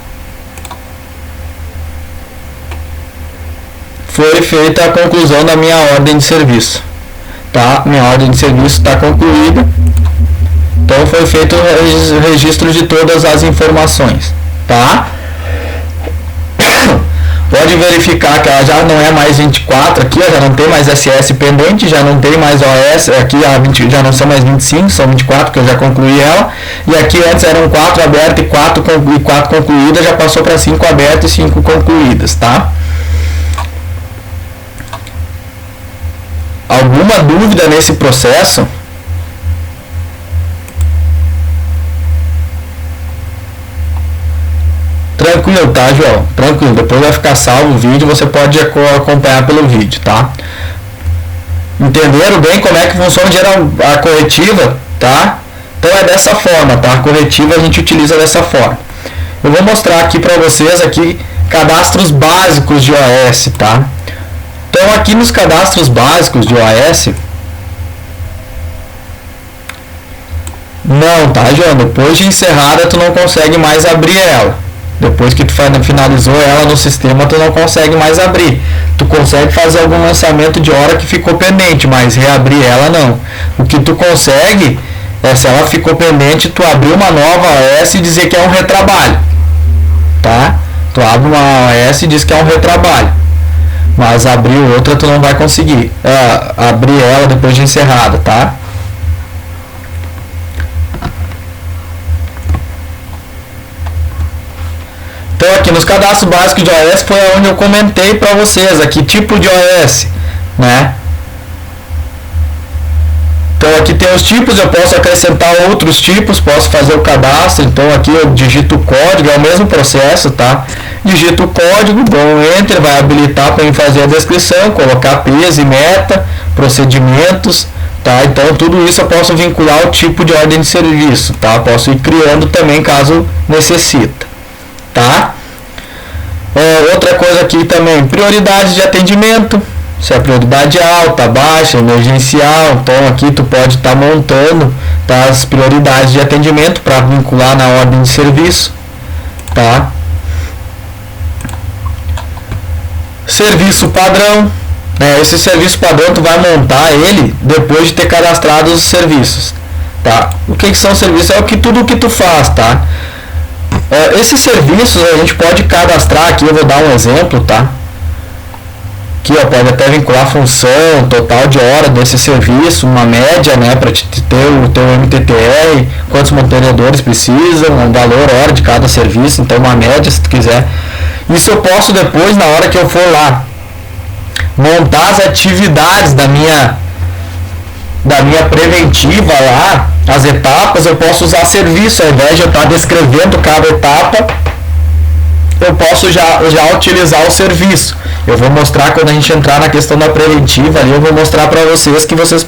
Foi feita a conclusão da minha ordem de serviço. Tá? Minha ordem de serviço está concluída. Então foi feito o registro de todas as informações. Tá? Pode verificar que ela já não é mais 24 aqui, já não tem mais SS pendente, já não tem mais OS, aqui já não são mais 25, são 24 que eu já concluí ela. E aqui antes eram 4 abertas e 4 concluídas, já passou para 5 abertas e 5 concluídas, tá? Alguma dúvida nesse processo? Tranquilo, tá, João? Tranquilo, depois vai ficar salvo o vídeo, você pode acompanhar pelo vídeo, tá? Entenderam bem como é que funciona a corretiva, tá? Então é dessa forma, tá? A corretiva a gente utiliza dessa forma. Eu vou mostrar aqui para vocês aqui cadastros básicos de OS, tá? Então aqui nos cadastros básicos de OS, não, tá, João? Depois de encerrada tu não consegue mais abrir ela. Depois que tu finalizou ela no sistema, tu não consegue mais abrir. Tu consegue fazer algum lançamento de hora que ficou pendente, mas reabrir ela não. O que tu consegue é, se ela ficou pendente, tu abrir uma nova OS e dizer que é um retrabalho, tá? Tu abre uma OS e diz que é um retrabalho, mas abrir outra tu não vai conseguir abrir ela depois de encerrada, tá? Então aqui nos cadastros básicos de OS foi onde eu comentei para vocês aqui, tipo de OS, né? Então aqui tem os tipos, eu posso acrescentar outros tipos, posso fazer o cadastro. Então aqui eu digito o código, é o mesmo processo, tá? Digito o código, dou um Enter, vai habilitar para eu fazer a descrição, colocar peso e meta, procedimentos, tá? Então tudo isso eu posso vincular ao tipo de ordem de serviço, tá? Posso ir criando também caso necessita, tá? Outra coisa aqui também, prioridade de atendimento. Se é prioridade alta, baixa, emergencial, então aqui tu pode estar montando, tá, as prioridades de atendimento para vincular na ordem de serviço, tá? Serviço padrão, né? Esse serviço padrão tu vai montar ele depois de ter cadastrado os serviços, tá? O que são serviços? É tudo o que tu faz, tá? Esses serviços a gente pode cadastrar aqui, eu vou dar um exemplo, tá? Aqui ó, pode até vincular a função, total de hora desse serviço, uma média, né, para ter o teu MTTR, quantos mantenedores precisam, um valor hora de cada serviço, então uma média se tu quiser. Isso eu posso depois, na hora que eu for lá, montar as atividades da minha preventiva lá, as etapas, eu posso usar serviço, ao invés de eu estar descrevendo cada etapa, eu posso já utilizar o serviço. Eu vou mostrar quando a gente entrar na questão da preventiva ali, eu vou mostrar para vocês que vocês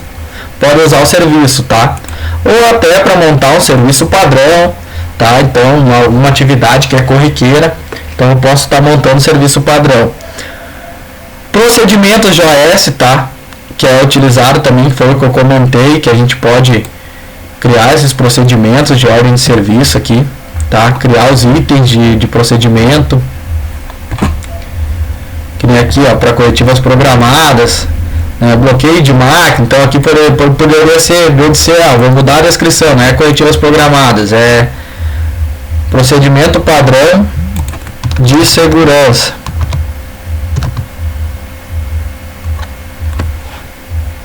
podem usar o serviço, tá? Ou até para montar um serviço padrão, tá? Então, uma atividade que é corriqueira, então eu posso estar montando serviço padrão. Procedimentos de OS, tá? Que é utilizado também, foi o que eu comentei, que a gente pode criar esses procedimentos de ordem de serviço aqui, tá? Criar os itens de procedimento, que nem aqui, ó, para coletivas programadas, né? Bloqueio de máquina. Então aqui poderia ser, vou mudar a descrição, não é coletivas programadas, é procedimento padrão de segurança.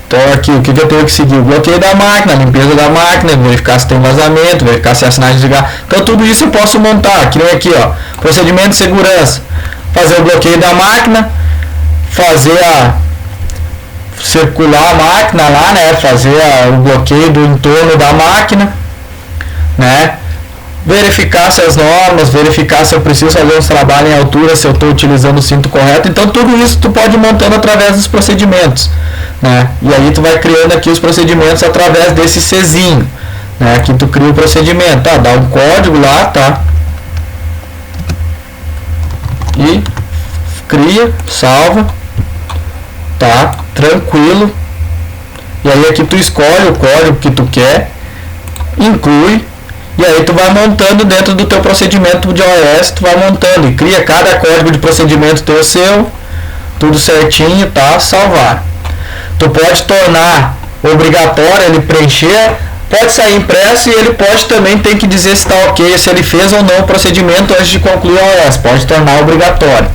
Então aqui, o que eu tenho que seguir? O bloqueio da máquina, a limpeza da máquina, verificar se tem vazamento, verificar se é sinais de desligar. Então tudo isso eu posso montar, que nem aqui, ó, procedimento de segurança. Fazer o bloqueio da máquina, fazer circular a máquina lá, né? Fazer o bloqueio do entorno da máquina, né? Verificar se as normas, verificar se eu preciso fazer uns trabalhos em altura, se eu estou utilizando o cinto correto. Então tudo isso tu pode ir montando através dos procedimentos, né? E aí tu vai criando aqui os procedimentos através desse Czinho, né? Aqui tu cria o procedimento, tá? Dá um código lá, tá? E cria, salva, tá? Tranquilo. E aí aqui tu escolhe o código que tu quer, inclui. E aí tu vai montando dentro do teu procedimento de OS, tu vai montando e cria cada código de procedimento teu seu, tudo certinho, tá? Salvar. Tu pode tornar obrigatório ele preencher, pode sair impresso e ele pode também ter que dizer se está ok, se ele fez ou não o procedimento antes de concluir a OS, pode tornar obrigatório,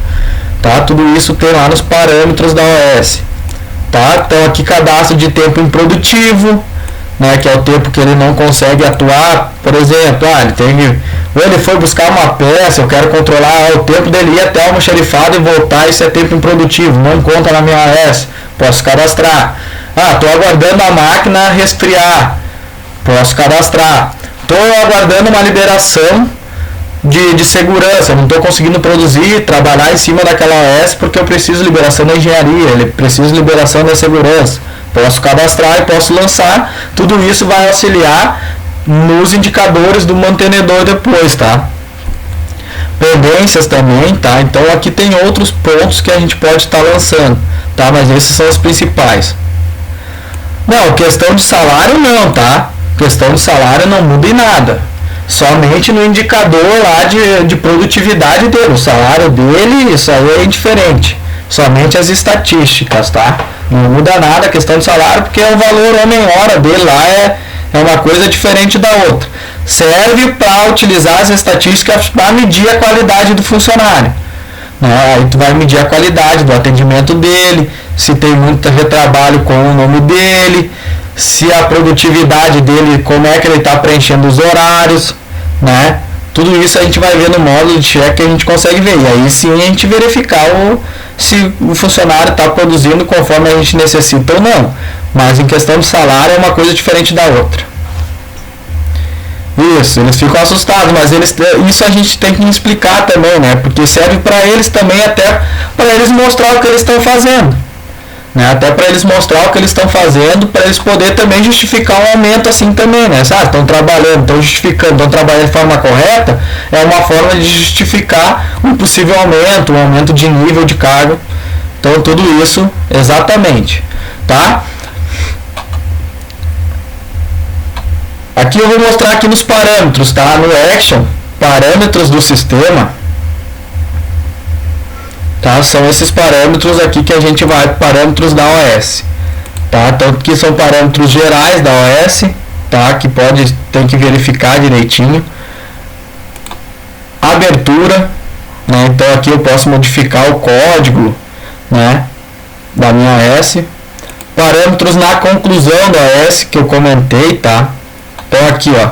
tá? Tudo isso tem lá nos parâmetros da OS, tá? Então aqui cadastro de tempo improdutivo, né, que é o tempo que ele não consegue atuar. Por exemplo, ele foi buscar uma peça, eu quero controlar o tempo dele ir até o almoxarifado e voltar, isso é tempo improdutivo, não conta na minha OS, posso cadastrar. Estou aguardando a máquina resfriar, posso cadastrar. Estou aguardando uma liberação de segurança, não estou conseguindo produzir, trabalhar em cima daquela OS porque eu preciso de liberação da engenharia, ele precisa de liberação da segurança. Posso cadastrar e posso lançar. Tudo isso vai auxiliar nos indicadores do mantenedor depois, tá? Pendências também, tá? Então aqui tem outros pontos que a gente pode estar lançando, tá? Mas esses são os principais. Não, questão de salário não, tá? Questão de salário não muda em nada. Somente no indicador lá de produtividade dele. O salário dele, isso aí é indiferente. Somente as estatísticas, tá? Não muda nada a questão de salário, porque o valor homem-hora dele lá é uma coisa diferente da outra. Serve para utilizar as estatísticas para medir a qualidade do funcionário, né? Aí tu vai medir a qualidade do atendimento dele, se tem muito retrabalho com o nome dele, se a produtividade dele, como é que ele está preenchendo os horários, né? Tudo isso a gente vai ver no módulo de check, que a gente consegue ver. E aí sim a gente verificar se o funcionário está produzindo conforme a gente necessita ou não. Mas em questão de salário é uma coisa diferente da outra. Isso, eles ficam assustados, mas isso a gente tem que explicar também, né? Porque serve para eles também, até para eles mostrar o que eles estão fazendo, né? Até para eles mostrar o que eles estão fazendo, para eles poderem também justificar um aumento assim também, né? Estão trabalhando, estão justificando, estão trabalhando de forma correta, é uma forma de justificar um possível aumento, um aumento de nível de cargo. Então tudo isso, exatamente, tá? Aqui eu vou mostrar aqui nos parâmetros, tá? No Action, parâmetros do sistema, tá? São esses parâmetros aqui que a gente vai, parâmetros da OS, tá? Então aqui são parâmetros gerais da OS, tá? Que tem que verificar direitinho. Abertura, né? Então aqui eu posso modificar o código, né, da minha OS. Parâmetros na conclusão da OS que eu comentei, tá? Então aqui, ó,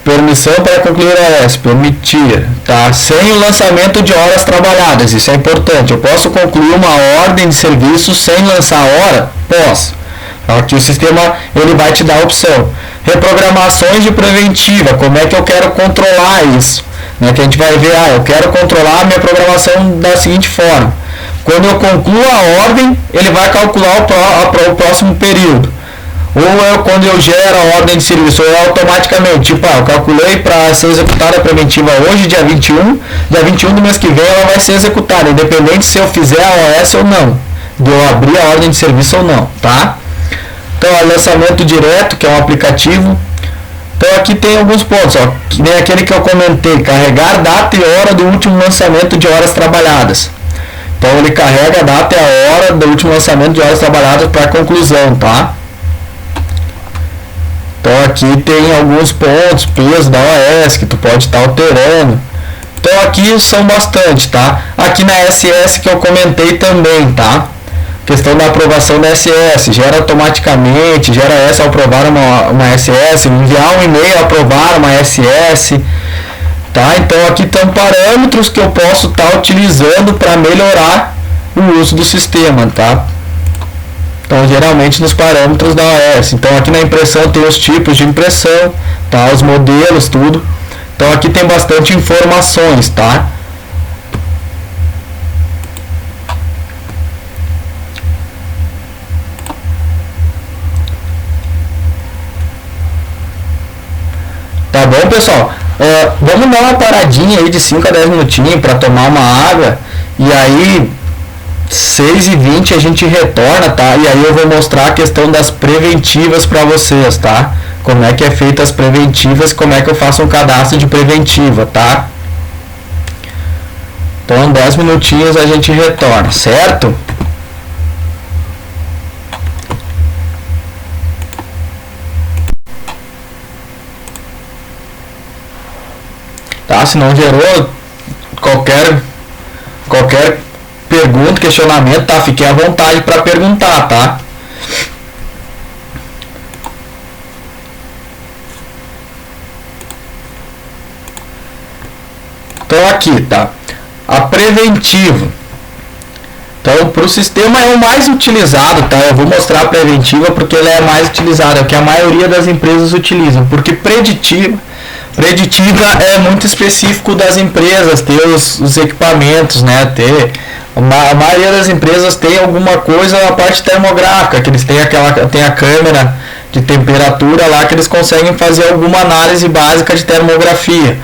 permissão para concluir a OS, permitir, tá? Sem o lançamento de horas trabalhadas, isso é importante. Eu posso concluir uma ordem de serviço sem lançar a hora? Posso. Aqui o sistema ele vai te dar a opção. Reprogramações de preventiva, como é que eu quero controlar isso? Né? Que a gente vai ver, eu quero controlar a minha programação da seguinte forma. Quando eu concluo a ordem, ele vai calcular o próximo período. Ou quando eu gero a ordem de serviço, ou automaticamente, tipo, eu calculei para ser executada a preventiva hoje, dia 21 do mês que vem ela vai ser executada, independente se eu fizer a OS ou não, de eu abrir a ordem de serviço ou não, tá? Então, lançamento direto, que é um aplicativo, Então aqui tem alguns pontos, ó, que nem aquele que eu comentei, carregar data e hora do último lançamento de horas trabalhadas. Então ele carrega a data e a hora do último lançamento de horas trabalhadas para conclusão, tá? Então aqui tem alguns pontos, peso da OAS que tu pode estar alterando. Então aqui são bastante, tá? Aqui na SS que eu comentei também, tá? Questão da aprovação da SS, gera automaticamente, gera essa ao aprovar uma SS, enviar um e-mail a aprovar uma SS, tá? Então aqui estão parâmetros que eu posso estar utilizando para melhorar o uso do sistema, tá? Então geralmente nos parâmetros da OS. Então aqui na impressão tem os tipos de impressão, tá? Os modelos, tudo. Então aqui tem bastante informações, tá? Tá bom, pessoal? Vamos dar uma paradinha aí de 5 a 10 minutinhos para tomar uma água. E aí, 6h20 a gente retorna, tá? E aí eu vou mostrar a questão das preventivas para vocês, tá? Como é que é feita as preventivas, como é que eu faço um cadastro de preventiva, tá? Então, 10 minutinhos a gente retorna, certo? Tá? Se não gerou qualquer pergunta, questionamento, tá? Fique à vontade para perguntar, tá? Então aqui, tá? A preventiva. Então, para o sistema é o mais utilizado, tá? Eu vou mostrar a preventiva porque ela é mais utilizada, é o que a maioria das empresas utilizam, porque preditiva é muito específico das empresas, ter os equipamentos, né? A maioria das empresas tem alguma coisa na parte termográfica, que eles têm a câmera de temperatura lá que eles conseguem fazer alguma análise básica de termografia,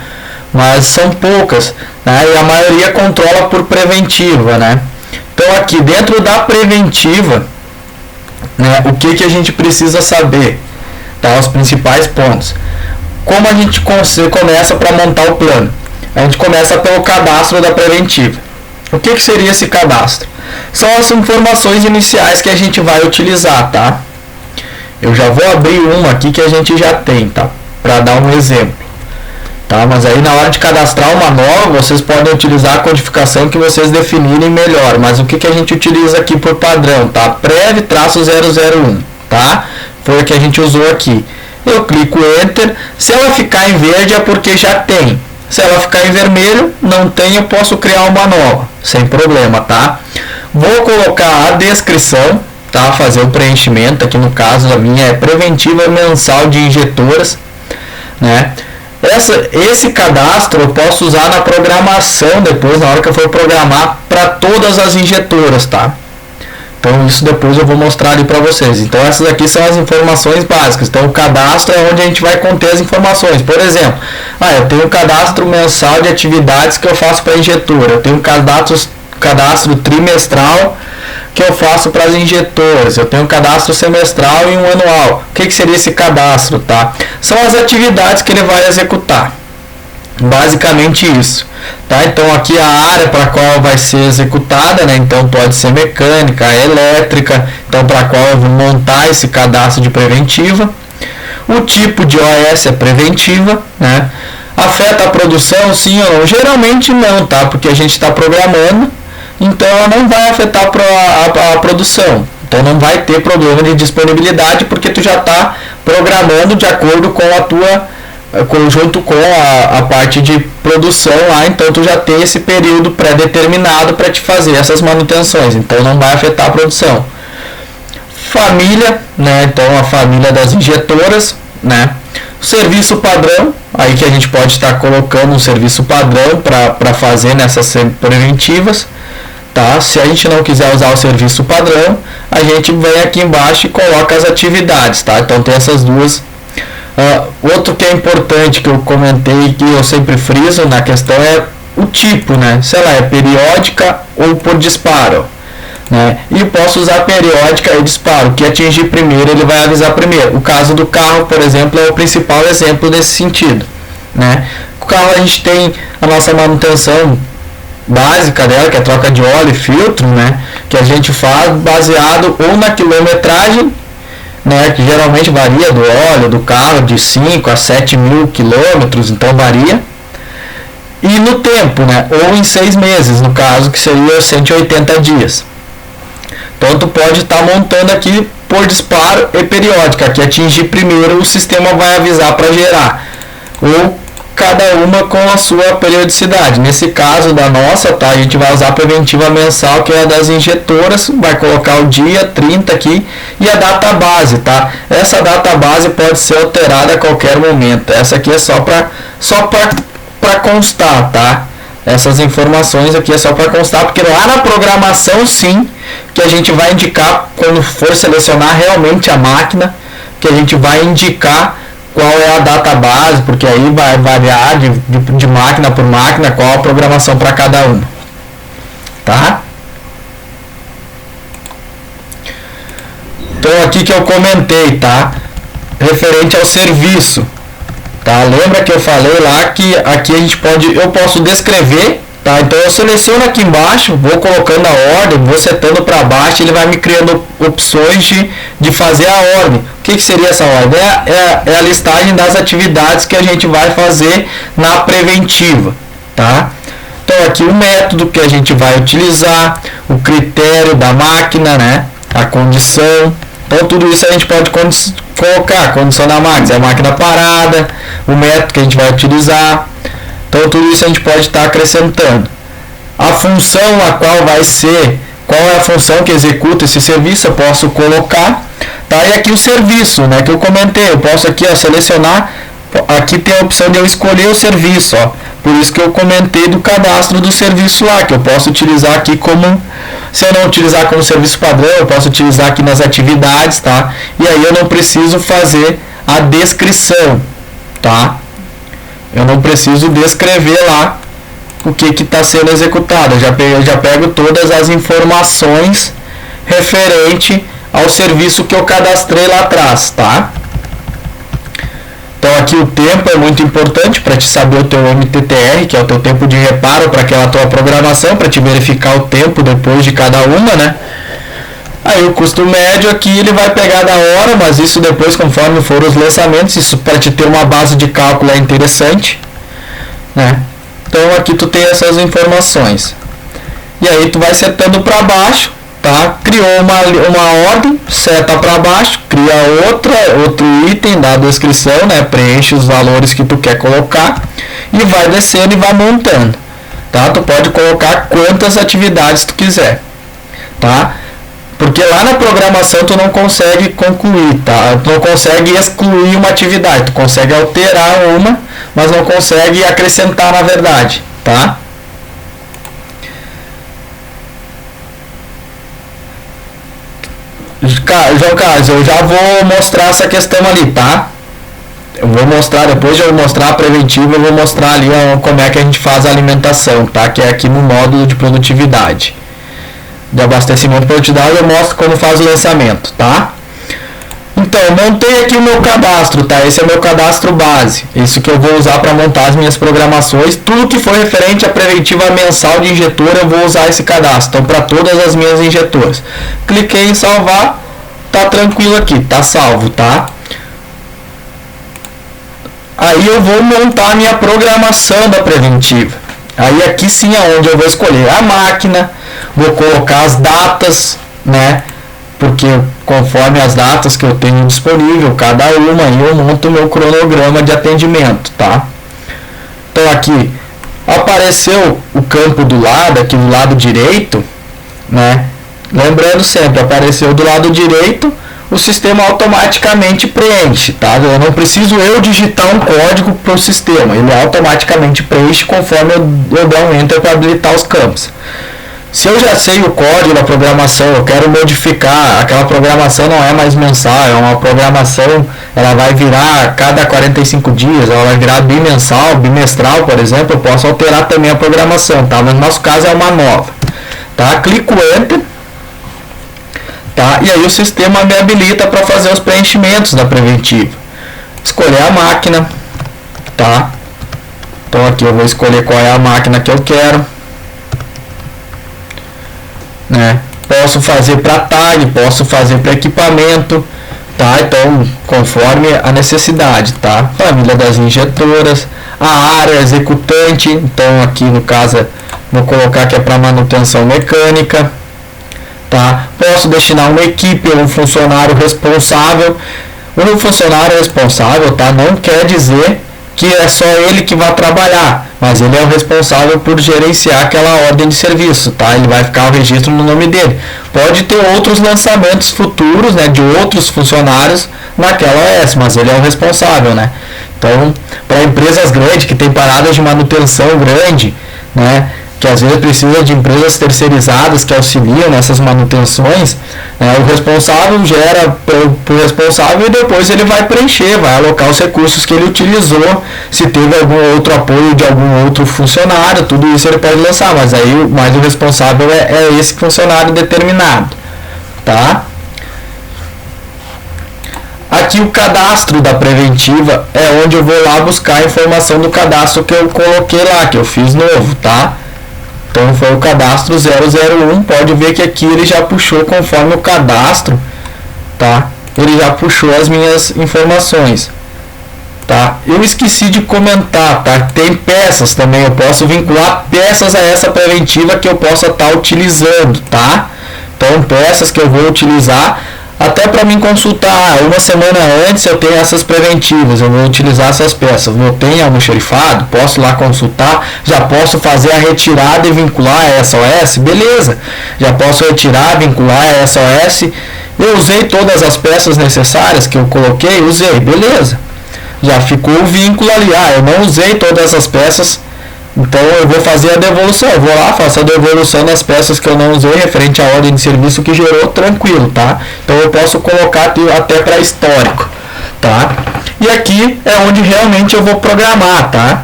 mas são poucas, né? E a maioria controla por preventiva, né? Então aqui dentro da preventiva, né, o que a gente precisa saber, tá? Os principais pontos. Como a gente começa para montar o plano? A gente começa pelo cadastro da preventiva. O que seria esse cadastro? São as informações iniciais que a gente vai utilizar, tá? Eu já vou abrir uma aqui que a gente já tem, tá? Para dar um exemplo, tá? Mas aí na hora de cadastrar uma nova, vocês podem utilizar a codificação que vocês definirem melhor. Mas o que a gente utiliza aqui por padrão, tá? Prev-001, tá? Foi o que a gente usou aqui. Eu clico Enter. Se ela ficar em verde é porque já tem. Se ela ficar em vermelho, não tem, eu posso criar uma nova, sem problema, tá? Vou colocar a descrição, tá? Fazer o preenchimento, aqui no caso a minha é preventiva mensal de injetoras, né? Esse cadastro eu posso usar na programação depois, na hora que eu for programar para todas as injetoras, tá? Então isso depois eu vou mostrar ali para vocês. Então essas aqui são as informações básicas. Então o cadastro é onde a gente vai conter as informações. Por exemplo, eu tenho um cadastro mensal de atividades que eu faço para injetora. Eu tenho um cadastro trimestral que eu faço para as injetoras. Eu tenho um cadastro semestral e um anual. O que seria esse cadastro, tá? São as atividades que ele vai executar. Basicamente isso, tá? Então aqui a área para qual vai ser executada, né? Então pode ser mecânica, elétrica, então para qual eu vou montar esse cadastro de preventiva. O tipo de OS é preventiva, né? Afeta a produção, sim ou não? Geralmente não, tá? Porque a gente está programando, então ela não vai afetar a produção. Então não vai ter problema de disponibilidade porque tu já está programando de acordo com a tua conjunto com a parte de produção lá, então tu já tem esse período pré-determinado para te fazer essas manutenções, então não vai afetar a produção. Família, né? Então a família das injetoras, né? Serviço padrão, aí que a gente pode estar colocando um serviço padrão para fazer nessas preventivas, tá? Se a gente não quiser usar o serviço padrão, a gente vem aqui embaixo e coloca as atividades, tá? Então tem essas duas. Outro que é importante que eu comentei, que eu sempre friso na questão, é o tipo, né? Se ela é periódica ou por disparo. né? E posso usar periódica e disparo. O que atingir primeiro, ele vai avisar primeiro. O caso do carro, por exemplo, é o principal exemplo nesse sentido, né? O carro, a gente tem a nossa manutenção básica dela, que é troca de óleo e filtro, né? Que a gente faz baseado ou na quilometragem, né? Que geralmente varia do óleo do carro de 5 a 7 mil quilômetros, então varia. E no tempo, né? Ou em 6 meses, no caso, que seria 180 dias. Então tu pode estar montando aqui por disparo e periódica, que atingir primeiro o sistema vai avisar para gerar, ou cada uma com a sua periodicidade. Nesse caso da nossa, tá, a gente vai usar a preventiva mensal, que é a das injetoras, vai colocar o dia 30 aqui e a data base, tá? Essa data base pode ser alterada a qualquer momento. Essa aqui é só para constar, tá? Essas informações aqui é só para constar, porque lá na programação sim, que a gente vai indicar quando for selecionar realmente a máquina, que a gente vai indicar qual é a data base, porque aí vai variar de máquina por máquina qual a programação para cada uma, tá? Então aqui que eu comentei, tá? Referente ao serviço. Tá? Lembra que eu falei lá que aqui eu posso descrever, tá? Então eu seleciono aqui embaixo, vou colocando a ordem, vou setando para baixo, ele vai me criando opções de fazer a ordem. O que seria essa ordem? É a listagem das atividades que a gente vai fazer na preventiva, tá? Então aqui o método que a gente vai utilizar, o critério da máquina, né? A condição. Então tudo isso a gente pode colocar, condição da máquina, a máquina parada, o método que a gente vai utilizar. Então tudo isso a gente pode estar acrescentando. A função a qual vai ser, qual é a função que executa esse serviço, eu posso colocar. Tá? E aqui o serviço, né, que eu comentei, eu posso aqui, ó, selecionar, aqui tem a opção de eu escolher o serviço, ó. Por isso que eu comentei do cadastro do serviço lá, que eu posso utilizar aqui como, se eu não utilizar como serviço padrão, eu posso utilizar aqui nas atividades, tá? E aí eu não preciso fazer a descrição, tá? Eu não preciso descrever lá o que está sendo executado. Eu já pego todas as informações referente ao serviço que eu cadastrei lá atrás, tá? Então aqui o tempo é muito importante para te saber o teu MTTR, que é o teu tempo de reparo para aquela tua programação, para te verificar o tempo depois de cada uma, né? Aí o custo médio aqui ele vai pegar da hora, mas isso depois conforme for os lançamentos, isso para te ter uma base de cálculo é interessante, né? Então aqui tu tem essas informações. E aí tu vai setando para baixo, tá? Criou uma ordem, seta para baixo, cria outro item da descrição, né? Preenche os valores que tu quer colocar e vai descendo e vai montando, tá? Tu pode colocar quantas atividades tu quiser, tá? Porque lá na programação tu não consegue concluir, tá? Tu não consegue excluir uma atividade, tu consegue alterar uma, mas não consegue acrescentar na verdade, tá? João Carlos, eu já vou mostrar essa questão ali, tá? Eu vou mostrar, depois de eu mostrar a preventiva, eu vou mostrar ali como é que a gente faz a alimentação, tá? Que é aqui no módulo de produtividade. De abastecimento de produtividade eu mostro como faz o lançamento, tá? Então, eu montei aqui o meu cadastro, tá? Esse é o meu cadastro base. Isso que eu vou usar para montar as minhas programações. Tudo que for referente à preventiva mensal de injetora, eu vou usar esse cadastro. Então, para todas as minhas injetoras. Cliquei em salvar, tá tranquilo aqui, tá salvo, tá? Aí eu vou montar a minha programação da preventiva. Aí aqui sim é onde eu vou escolher a máquina, vou colocar as datas, né? Porque conforme as datas que eu tenho disponível, cada uma, eu monto o meu cronograma de atendimento, tá? Então aqui apareceu o campo do lado, aqui do lado direito, né? Lembrando sempre, apareceu do lado direito, o sistema automaticamente preenche, tá? Eu não preciso eu digitar um código para o sistema, ele automaticamente preenche conforme eu der um enter para habilitar os campos. Se eu já sei o código da programação, eu quero modificar, aquela programação não é mais mensal, é uma programação, ela vai virar a cada 45 dias, ela vai virar bimensal, bimestral, por exemplo, eu posso alterar também a programação, tá? Mas no nosso caso é uma nova, tá? Clico Enter, tá? E aí o sistema me habilita para fazer os preenchimentos da preventiva. Escolher a máquina, tá? Então aqui eu vou escolher qual é a máquina que eu quero, né? Posso fazer para tag, posso fazer para equipamento, tá? Então conforme a necessidade, tá? Família das injetoras, a área executante, então aqui no caso vou colocar que é para manutenção mecânica, tá? Posso destinar uma equipe ou um funcionário responsável. O funcionário responsável, tá? Não quer dizer que é só ele que vai trabalhar, mas ele é o responsável por gerenciar aquela ordem de serviço, tá? Ele vai ficar o registro no nome dele. Pode ter outros lançamentos futuros, né, de outros funcionários naquela OS, mas ele é o responsável, né? Então, para empresas grandes que tem paradas de manutenção grande, né, que às vezes precisa de empresas terceirizadas que auxiliam nessas manutenções, né, o responsável gera para o responsável e depois ele vai preencher, vai alocar os recursos que ele utilizou, se teve algum outro apoio de algum outro funcionário, tudo isso ele pode lançar, mas o responsável é esse funcionário determinado, tá? Aqui o cadastro da preventiva é onde eu vou lá buscar a informação do cadastro que eu coloquei lá, que eu fiz novo, tá? Então foi o cadastro 001, pode ver que aqui ele já puxou conforme o cadastro, tá? Ele já puxou as minhas informações, tá? Eu esqueci de comentar, tá? Tem peças também, eu posso vincular peças a essa preventiva que eu possa estar utilizando, tá? Então peças que eu vou utilizar até para me consultar uma semana antes, eu tenho essas preventivas, eu vou utilizar essas peças, eu tenho almoxarifado, posso lá consultar, já posso fazer a retirada e vincular a SOS, beleza, já posso retirar, vincular a SOS, eu usei todas as peças necessárias que eu coloquei, usei, beleza, já ficou o vínculo ali, eu não usei todas as peças, então eu vou fazer a devolução, eu vou lá, faço a devolução das peças que eu não usei referente à ordem de serviço que gerou, tranquilo, tá? Então eu posso colocar até para histórico, tá? E aqui é onde realmente eu vou programar, tá?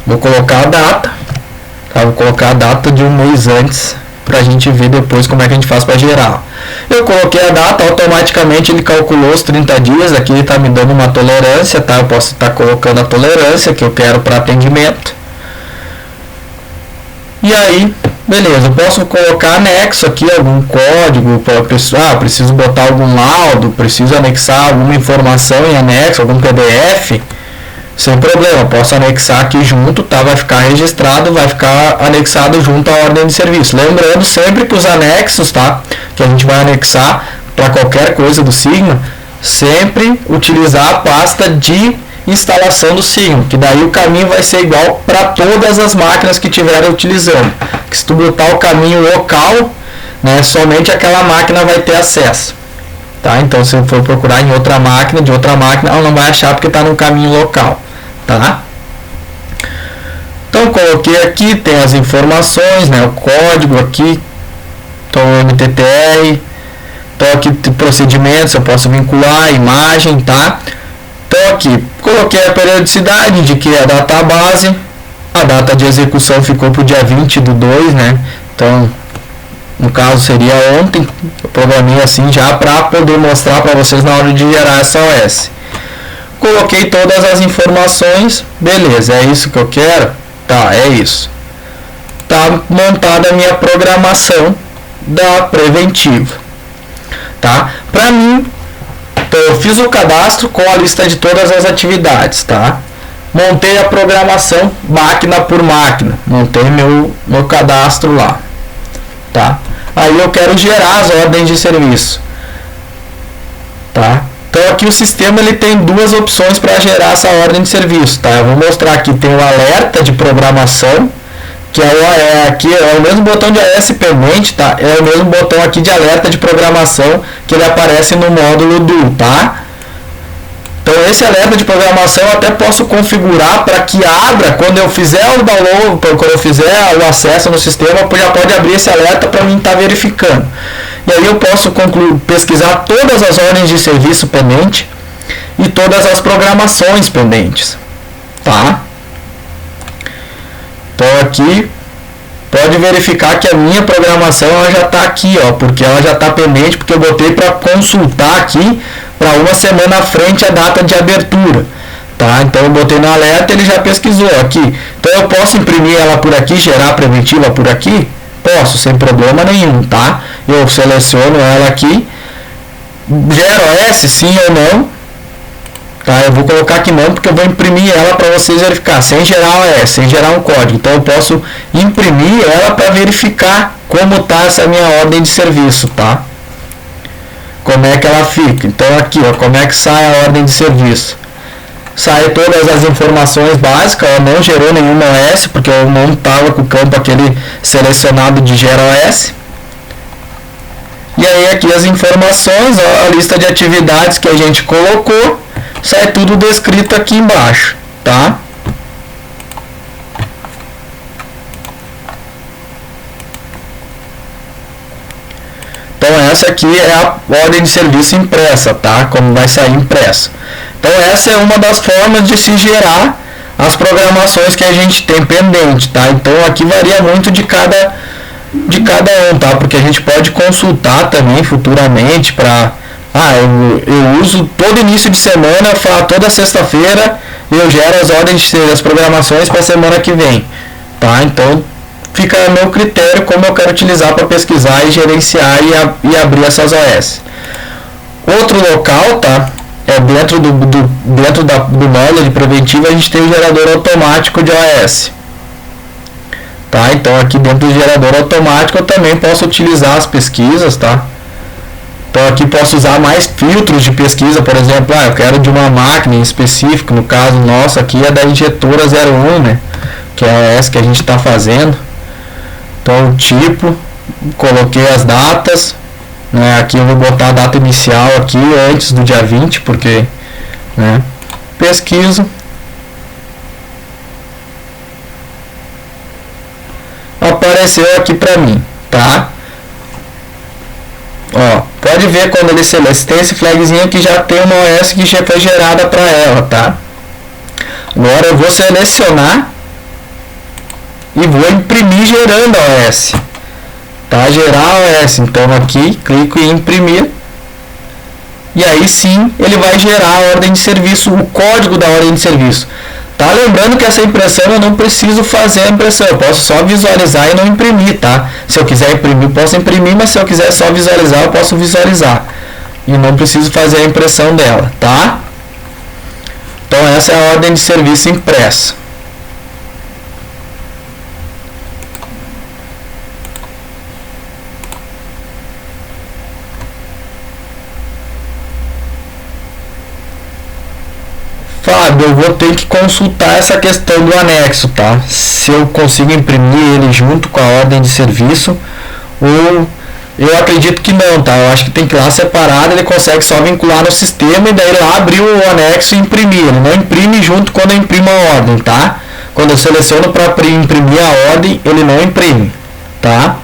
Vou colocar a data, tá? Vou colocar a data de um mês antes, pra gente ver depois como é que a gente faz para gerar. Eu coloquei a data, automaticamente ele calculou os 30 dias, aqui ele está me dando uma tolerância, tá? Eu posso estar colocando a tolerância que eu quero para atendimento. E aí, beleza, eu posso colocar anexo aqui, algum código, preciso botar algum laudo, preciso anexar alguma informação em anexo, algum PDF, sem problema, posso anexar aqui junto, tá? Vai ficar registrado, vai ficar anexado junto à ordem de serviço. Lembrando sempre que os anexos, tá? Que a gente vai anexar para qualquer coisa do Sigma, sempre utilizar a pasta de instalação do Sigma, que daí o caminho vai ser igual para todas as máquinas que estiverem utilizando. Que se tu botar o caminho local, né, somente aquela máquina vai ter acesso. Tá? Então se eu for procurar em outra máquina, de outra máquina, ela não vai achar porque está no caminho local. Tá? Então coloquei aqui, tem as informações, né, o código aqui, então MTTR, então aqui procedimentos, eu posso vincular a imagem, tá? Então aqui, coloquei a periodicidade, indiquei a data base, a data de execução ficou para o dia 20/2, né? Então, no caso seria ontem, eu programei assim já para poder mostrar para vocês na hora de gerar essa OS. Coloquei todas as informações, beleza, é isso que eu quero? Tá, é isso. Tá montada a minha programação da preventiva, tá? Para mim, então eu fiz o cadastro com a lista de todas as atividades, tá? Montei a programação máquina por máquina, montei meu cadastro lá, tá? Aí eu quero gerar as ordens de serviço, tá? Então aqui o sistema ele tem duas opções para gerar essa ordem de serviço, tá? Eu vou mostrar aqui, tem o alerta de programação, que aqui é o mesmo botão de AS pendente, tá? É o mesmo botão aqui de alerta de programação que ele aparece no módulo do, tá? Então esse alerta de programação eu até posso configurar para que abra quando eu fizer o download, quando eu fizer o acesso no sistema, já pode abrir esse alerta para mim estar verificando. E aí eu posso pesquisar todas as ordens de serviço pendente e todas as programações pendentes, tá? Então aqui pode verificar que a minha programação ela já está aqui, ó, porque ela já está pendente, porque eu botei para consultar aqui para uma semana à frente a data de abertura, tá? Então eu botei no alerta, ele já pesquisou aqui. Então eu posso imprimir ela por aqui, gerar a preventiva por aqui? Posso, sem problema nenhum, tá? Eu seleciono ela aqui, gero OS, sim ou não, tá? Eu vou colocar aqui não, porque eu vou imprimir ela para vocês verificar, sem gerar OS, sem gerar um código. Então eu posso imprimir ela para verificar como está essa minha ordem de serviço, tá? Como é que ela fica. Então aqui, ó, como é que sai a ordem de serviço. Sai todas as informações básicas, ó, não gerou nenhuma OS, porque eu não estava com o campo aquele selecionado de gera OS. E aí aqui as informações, ó, a lista de atividades que a gente colocou, sai tudo descrito aqui embaixo, tá? Então essa aqui é a ordem de serviço impressa, tá? Como vai sair impresso. Então essa é uma das formas de se gerar as programações que a gente tem pendente, tá? Então aqui varia muito de cada um, tá? Porque a gente pode consultar também futuramente para eu uso todo início de semana, toda sexta-feira eu gero as ordens, as programações para a semana que vem, tá? Então fica a meu critério como eu quero utilizar para pesquisar e gerenciar e abrir essas OS. Outro local, tá? É dentro do módulo de preventiva a gente tem o gerador automático de OS. Tá? Então aqui dentro do gerador automático eu também posso utilizar as pesquisas, tá? Então aqui posso usar mais filtros de pesquisa, por exemplo, eu quero de uma máquina em específico, no caso nosso aqui é da injetora 01, né? Que é a OS que a gente está fazendo. Então tipo, coloquei as datas, né? Aqui eu vou botar a data inicial aqui antes do dia 20, porque, né? Pesquiso. Apareceu aqui pra mim, tá? Ó, pode ver quando ele seleciona, tem esse flagzinho que já tem uma OS que já foi gerada para ela, tá? Agora eu vou selecionar e vou imprimir gerando a OS, tá? Gerar a OS, então aqui clico em imprimir e aí sim ele vai gerar a ordem de serviço, o código da ordem de serviço. Tá? Lembrando que essa impressão eu não preciso fazer a impressão, eu posso só visualizar e não imprimir, tá? Se eu quiser imprimir, eu posso imprimir, mas se eu quiser só visualizar, eu posso visualizar. E não preciso fazer a impressão dela, tá? Então essa é a ordem de serviço impressa. Fábio, eu vou ter que consultar essa questão do anexo, tá? Se eu consigo imprimir ele junto com a ordem de serviço, ou eu acredito que não, tá? Eu acho que tem que ir lá separado, ele consegue só vincular no sistema e daí lá abrir o anexo e imprimir. Ele não imprime junto quando eu imprimo a ordem, tá? Quando eu seleciono para imprimir a ordem, ele não imprime, tá?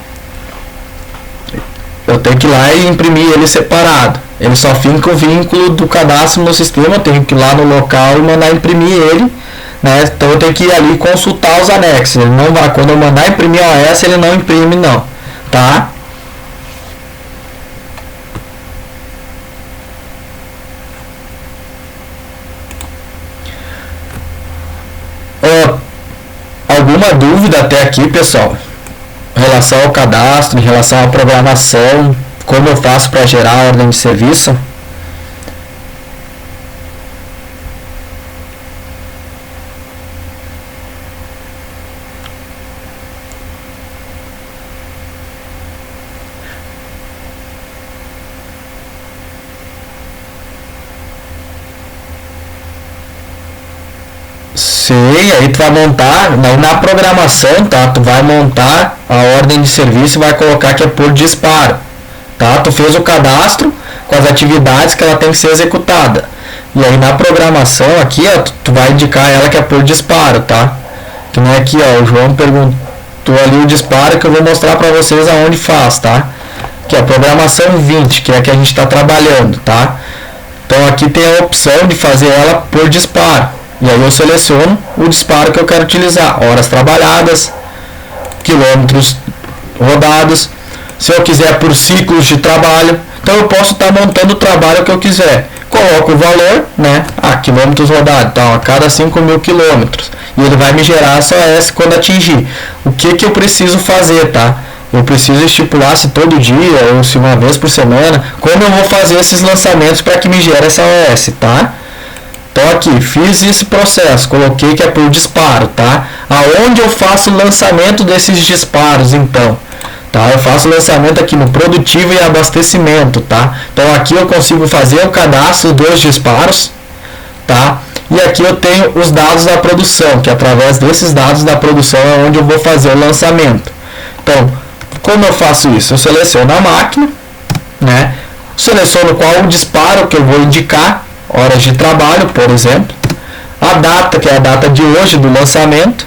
Eu tenho que ir lá e imprimir ele separado. Ele só fica o vínculo do cadastro no sistema, eu tenho que ir lá no local e mandar imprimir ele, né? Então eu tenho que ir ali e consultar os anexos. Ele não vai, quando eu mandar imprimir a OS, ele não imprime não, tá? Alguma dúvida até aqui, pessoal? Em relação ao cadastro, em relação à programação, como eu faço para gerar a ordem de serviço? Sei, aí tu vai montar, na programação, tá? Tu vai montar a ordem de serviço e vai colocar que é por disparo, tá? Tu fez o cadastro com as atividades que ela tem que ser executada. E aí na programação aqui, ó, tu vai indicar ela que é por disparo, tá? Que nem aqui, ó, o João perguntou ali o disparo que eu vou mostrar pra vocês aonde faz, tá? Aqui, ó, programação 20, que é a que a gente está trabalhando, tá? Então aqui tem a opção de fazer ela por disparo. E aí eu seleciono o disparo que eu quero utilizar, horas trabalhadas, quilômetros rodados, se eu quiser por ciclos de trabalho. Então eu posso estar montando o trabalho que eu quiser. Coloco o valor, né? Quilômetros rodados, então a cada 5.000 quilômetros. E ele vai me gerar essa OS quando atingir. O que eu preciso fazer, tá? Eu preciso estipular se todo dia ou se uma vez por semana, como eu vou fazer esses lançamentos para que me gere essa OS, tá? Então aqui, fiz esse processo, coloquei que é por disparo, tá? Aonde eu faço o lançamento desses disparos, então? Tá? Eu faço o lançamento aqui no produtivo e abastecimento, tá? Então aqui eu consigo fazer o cadastro dos disparos, tá? E aqui eu tenho os dados da produção, que através desses dados da produção é onde eu vou fazer o lançamento. Então, como eu faço isso? Eu seleciono a máquina, né? Seleciono qual o disparo que eu vou indicar, horas de trabalho, por exemplo, a data, que é a data de hoje do lançamento,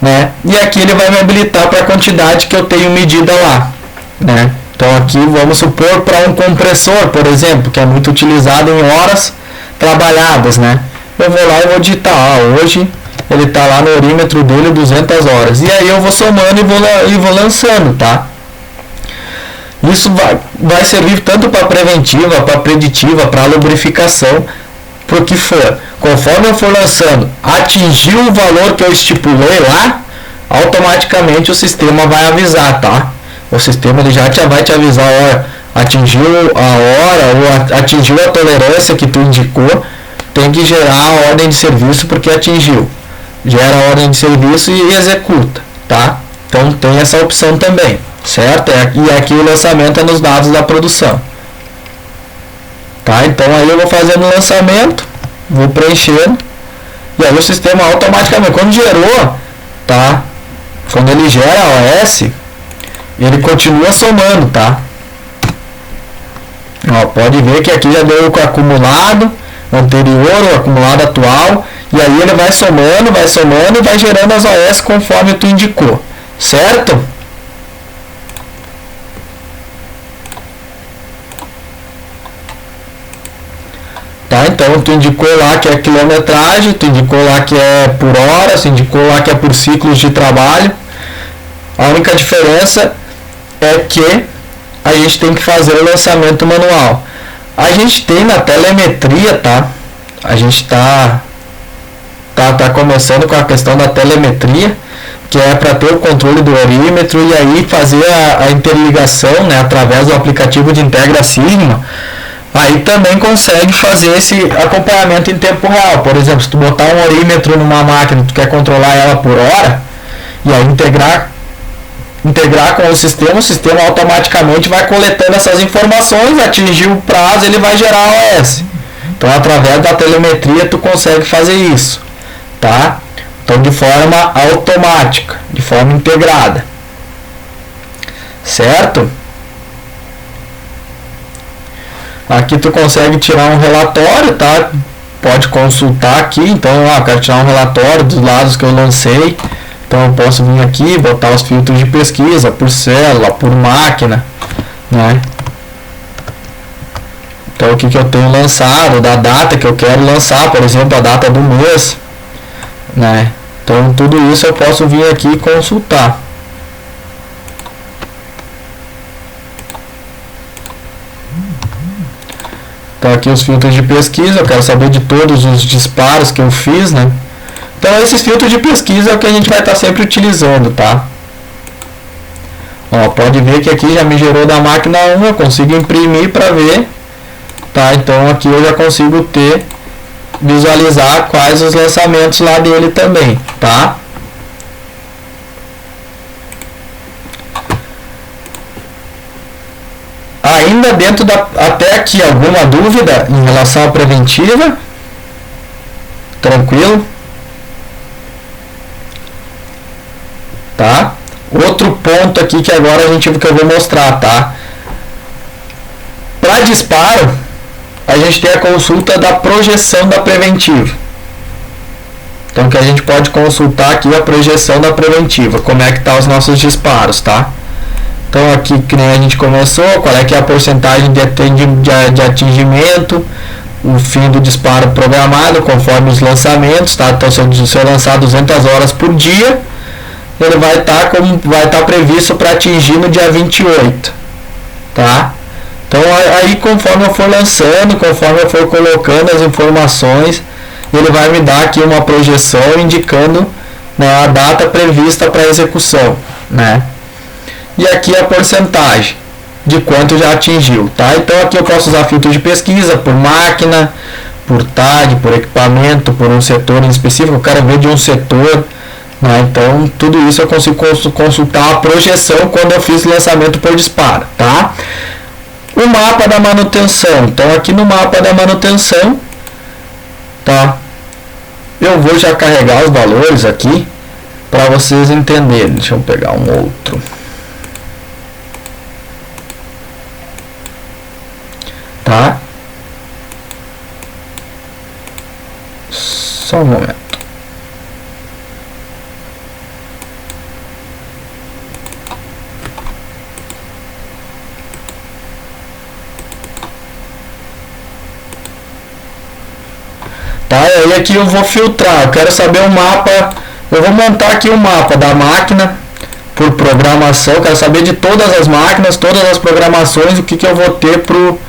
né? E aqui ele vai me habilitar para a quantidade que eu tenho medida lá, né? Então aqui vamos supor para um compressor, por exemplo, que é muito utilizado em horas trabalhadas, né? Eu vou lá e vou digitar, hoje ele está lá no orímetro dele 200 horas. E aí eu vou somando e vou lançando, tá? Isso vai servir tanto para preventiva, para preditiva, para lubrificação, para o que for. Conforme eu for lançando, atingiu o valor que eu estipulei lá, automaticamente o sistema vai avisar, tá? O sistema ele já vai te avisar, ó, atingiu a hora ou atingiu a tolerância que tu indicou, tem que gerar a ordem de serviço porque atingiu. Gera a ordem de serviço e executa, tá? Então tem essa opção também, certo? E aqui o lançamento é nos dados da produção. Tá? Então aí eu vou fazendo o lançamento, vou preenchendo, e aí o sistema automaticamente, quando gerou, tá? Quando ele gera a OS, ele continua somando, tá? Ó, pode ver que aqui já deu o acumulado anterior, o acumulado atual, e aí ele vai somando e vai gerando as OS conforme tu indicou, certo? Tá, então tu indicou lá que é quilometragem, tu indicou lá que é por hora, tu indicou lá que é por ciclos de trabalho. A única diferença é que a gente tem que fazer o lançamento manual. A gente tem na telemetria, tá? A gente tá começando com a questão da telemetria, que é para ter o controle do orímetro e aí fazer a interligação, né, através do aplicativo de Integra Sigma. Aí também consegue fazer esse acompanhamento em tempo real. Por exemplo, se tu botar um orímetro numa máquina, tu quer controlar ela por hora, e aí integrar com o sistema automaticamente vai coletando essas informações, atingir o prazo, ele vai gerar a OS. Então, através da telemetria, tu consegue fazer isso, tá? Então, de forma automática, de forma integrada, certo? Aqui tu consegue tirar um relatório, tá? Pode consultar aqui. Então, eu quero tirar um relatório dos lados que eu lancei. Então, eu posso vir aqui, botar os filtros de pesquisa por célula, por máquina, né? Então, o que eu tenho lançado, da data que eu quero lançar, por exemplo, a data do mês, né? Então, tudo isso eu posso vir aqui e consultar. Então aqui os filtros de pesquisa, eu quero saber de todos os disparos que eu fiz, né? Então esses filtros de pesquisa é o que a gente vai estar sempre utilizando, tá? Ó, pode ver que aqui já me gerou da máquina 1, eu consigo imprimir para ver, tá? Então aqui eu já consigo visualizar quais os lançamentos lá dele também, tá? Ainda dentro até aqui, alguma dúvida em relação à preventiva? Tranquilo? Tá? Outro ponto aqui que agora que eu vou mostrar, tá? Para disparo, a gente tem a consulta da projeção da preventiva. Então que a gente pode consultar aqui a projeção da preventiva, como é que tá os nossos disparos, tá? Então aqui que nem a gente começou, qual é que é a porcentagem de atingimento, o fim do disparo programado conforme os lançamentos, tá? Então se eu lançar 200 horas por dia, ele vai estar previsto para atingir no dia 28, tá? Então aí conforme eu for lançando, conforme eu for colocando as informações, ele vai me dar aqui uma projeção indicando, né, a data prevista para execução, né? E aqui a porcentagem de quanto já atingiu, tá? Então aqui eu posso usar filtro de pesquisa por máquina, por tag, por equipamento, por um setor em específico. Eu quero ver de um setor, né? Então tudo isso eu consigo consultar a projeção quando eu fiz lançamento por disparo, tá? O mapa da manutenção. Então aqui no mapa da manutenção, tá? Eu vou já carregar os valores aqui para vocês entenderem. Deixa eu pegar um outro. Tá? Só um momento. Tá? E aí aqui eu vou filtrar. Eu quero saber o mapa. Eu vou montar aqui o mapa da máquina por programação. Eu quero saber de todas as máquinas, todas as programações, o que eu vou ter pro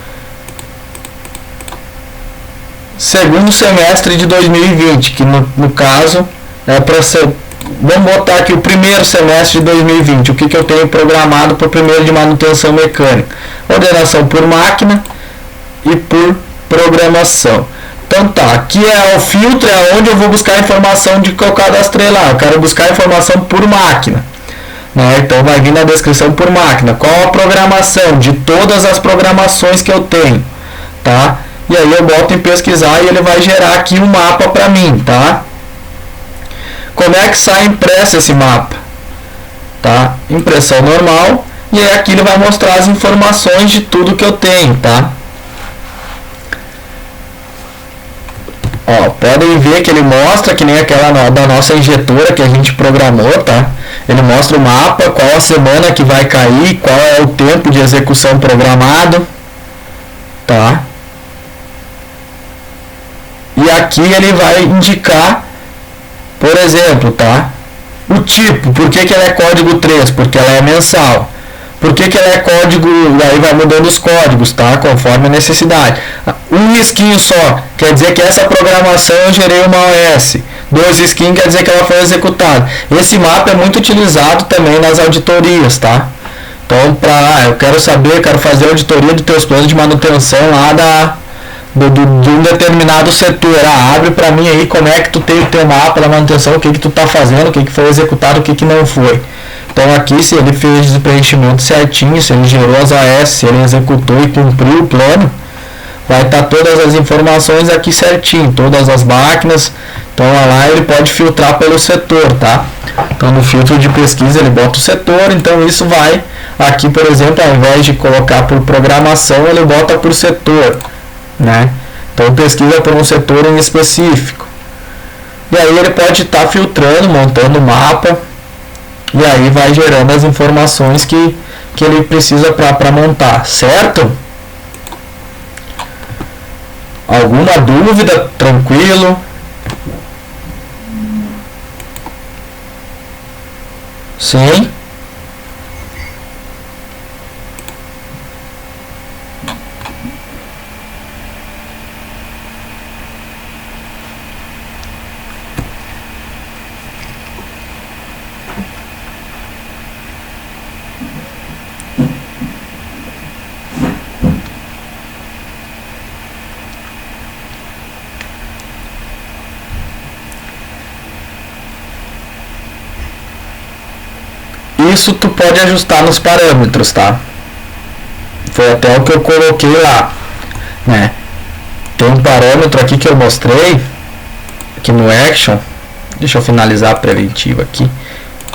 segundo semestre de 2020, que no caso é para ser. Vamos botar aqui o primeiro semestre de 2020, o que eu tenho programado para o primeiro de manutenção mecânica. Ordenação por máquina e por programação. Então tá, aqui é o filtro, é onde eu vou buscar a informação de que eu cadastrei lá. Eu quero buscar a informação por máquina, né? Então vai vir na descrição por máquina. Qual a programação de todas as programações que eu tenho, tá? E aí eu boto em pesquisar e ele vai gerar aqui um mapa para mim, tá? Como é que sai impresso esse mapa? Tá? Impressão normal. E aí aqui ele vai mostrar as informações de tudo que eu tenho, tá? Ó, podem ver que ele mostra, que nem aquela da nossa injetora que a gente programou, tá? Ele mostra o mapa, qual a semana que vai cair, qual é o tempo de execução programado, tá? E aqui ele vai indicar, por exemplo, tá? O tipo, por que ela é código 3? Porque ela é mensal. Por que ela é código, aí vai mudando os códigos, tá? Conforme a necessidade. Um risquinho só, quer dizer que essa programação eu gerei uma OS. 2 risquinhos quer dizer que ela foi executada. Esse mapa é muito utilizado também nas auditorias, tá? Então, eu quero saber, quero fazer a auditoria dos teus planos de manutenção lá de um determinado setor. Abre para mim aí como é que tu tem o teu mapa da manutenção, o que tu tá fazendo, o que foi executado, o que não foi. Então aqui, se ele fez o preenchimento certinho, se ele gerou as AS, se ele executou e cumpriu o plano, vai estar todas as informações aqui certinho, todas as máquinas. Então lá ele pode filtrar pelo setor, tá? Então no filtro de pesquisa ele bota o setor, então isso vai, aqui por exemplo, ao invés de colocar por programação, ele bota por setor, né? Então pesquisa por um setor em específico. E aí ele pode estar filtrando, montando o mapa, e aí vai gerando as informações que ele precisa para montar, certo? Alguma dúvida? Tranquilo? Sim? Isso tu pode ajustar nos parâmetros, tá? Foi até o que eu coloquei lá, né? Tem um parâmetro aqui que eu mostrei aqui no Action. Deixa eu finalizar a preventiva aqui.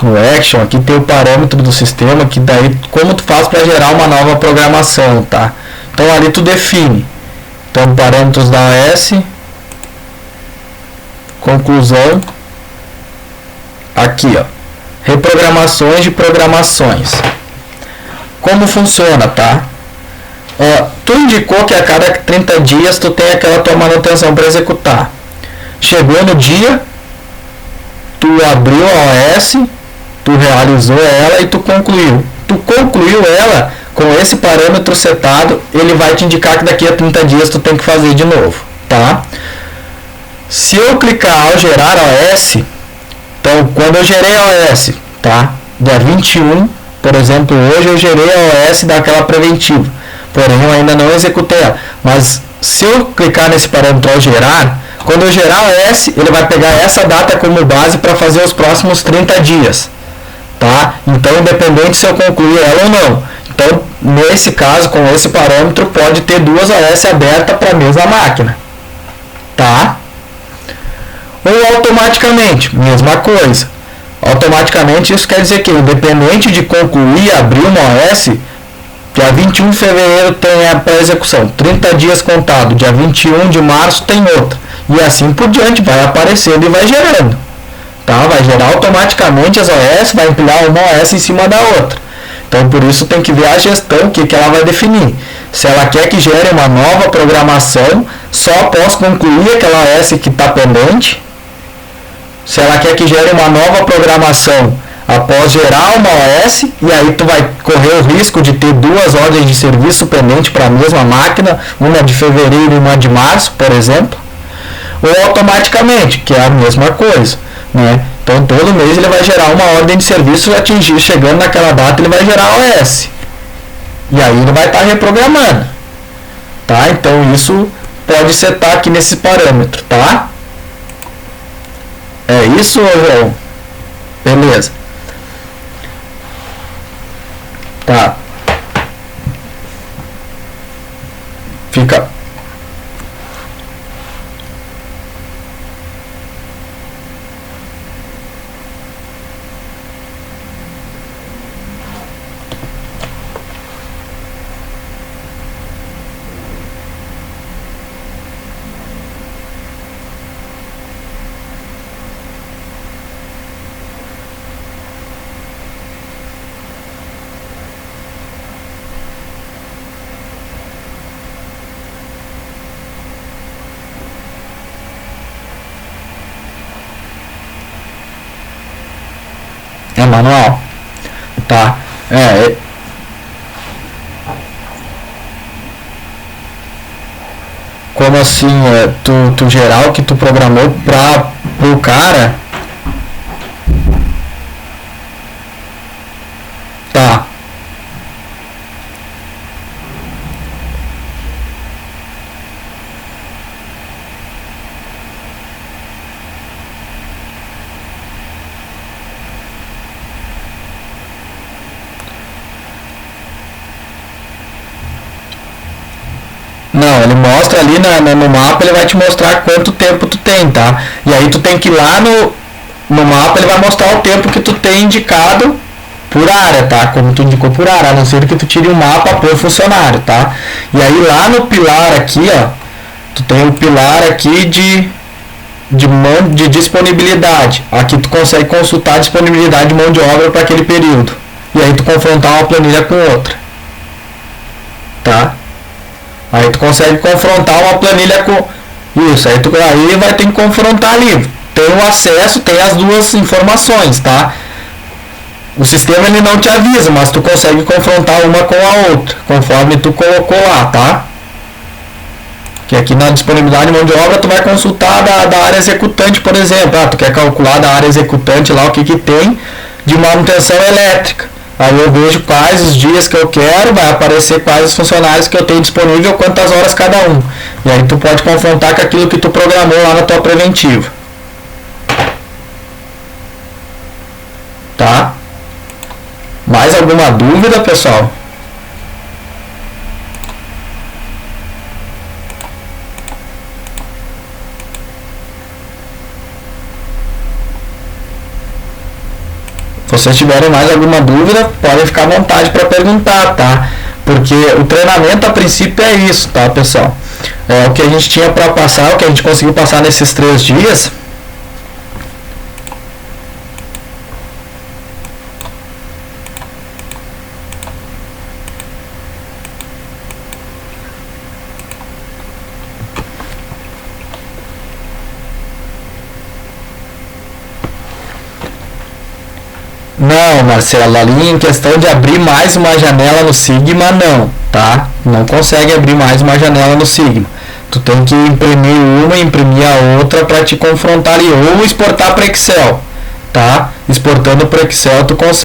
No Action aqui tem o parâmetro do sistema, que daí como tu faz para gerar uma nova programação, tá? Então ali tu define. Então parâmetros da OS, conclusão, aqui ó, reprogramações de programações. Como funciona, tá? Tu indicou que a cada 30 dias tu tem aquela tua manutenção para executar. Chegou no dia, tu abriu a OS, tu tu realizou ela e tu concluiu. Tu concluiu ela com esse parâmetro setado, ele vai te indicar que daqui a 30 dias tu tem que fazer de novo, tá? Se eu clicar ao gerar OS, então quando eu gerei a OS, tá? Dia 21, por exemplo, hoje eu gerei a OS daquela preventiva, porém eu ainda não executei ela. Mas se eu clicar nesse parâmetro ao gerar, quando eu gerar a OS, ele vai pegar essa data como base para fazer os próximos 30 dias, tá? Então, independente se eu concluir ela ou não. Então, nesse caso, com esse parâmetro, pode ter duas OS abertas para a mesma máquina, tá? Ou automaticamente, mesma coisa. Automaticamente, isso quer dizer que, independente de concluir e abrir uma OS, dia 21 de fevereiro tem a pré-execução, 30 dias contado, dia 21 de março tem outra. E assim por diante, vai aparecendo e vai gerando. Tá? Vai gerar automaticamente as OS, vai empilhar uma OS em cima da outra. Então por isso tem que ver a gestão, o que ela vai definir. Se ela quer que gere uma nova programação, só após concluir aquela OS que está pendente. Se ela quer que gere uma nova programação após gerar uma OS, e aí tu vai correr o risco de ter duas ordens de serviço pendente para a mesma máquina, uma de fevereiro e uma de março, por exemplo. Ou automaticamente, que é a mesma coisa, né? Então todo mês ele vai gerar uma ordem de serviço, chegando naquela data ele vai gerar a OS. E aí ele vai estar reprogramando. Tá? Então isso pode setar aqui nesse parâmetro, tá? É isso, João? Beleza. Tá. Fica. É manual. Tá. Como assim? Tu gerar o que tu programou pro cara? Tá. Não, ele mostra ali no mapa, ele vai te mostrar quanto tempo tu tem, tá? E aí tu tem que ir lá no mapa, ele vai mostrar o tempo que tu tem indicado por área, tá? Como tu indicou por área, a não ser que tu tire um mapa por funcionário, tá? E aí lá no pilar aqui, ó, tu tem o pilar aqui de disponibilidade. Aqui tu consegue consultar a disponibilidade de mão de obra para aquele período. E aí tu confrontar uma planilha com outra, tá? Aí tu consegue confrontar uma planilha com isso, aí vai ter que confrontar ali. Tem o acesso, tem as duas informações, tá? O sistema ele não te avisa, mas tu consegue confrontar uma com a outra, conforme tu colocou lá, tá? Que aqui na disponibilidade de mão de obra tu vai consultar da área executante, por exemplo. Tu quer calcular da área executante lá o que tem de manutenção elétrica. Aí eu vejo quais os dias que eu quero, vai aparecer quais os funcionários que eu tenho disponível, quantas horas cada um. E aí tu pode confrontar com aquilo que tu programou lá na tua preventiva. Tá? Mais alguma dúvida, pessoal? Se vocês tiverem mais alguma dúvida, podem ficar à vontade para perguntar, tá? Porque o treinamento a princípio é isso, tá, pessoal? É o que a gente tinha para passar, o que a gente conseguiu passar nesses 3 dias. Não, Marcelo, ali em questão de abrir mais uma janela no Sigma, não, tá? Não consegue abrir mais uma janela no Sigma. Tu tem que imprimir uma e imprimir a outra para te confrontar ali, ou exportar para Excel, tá? Exportando para Excel tu consegue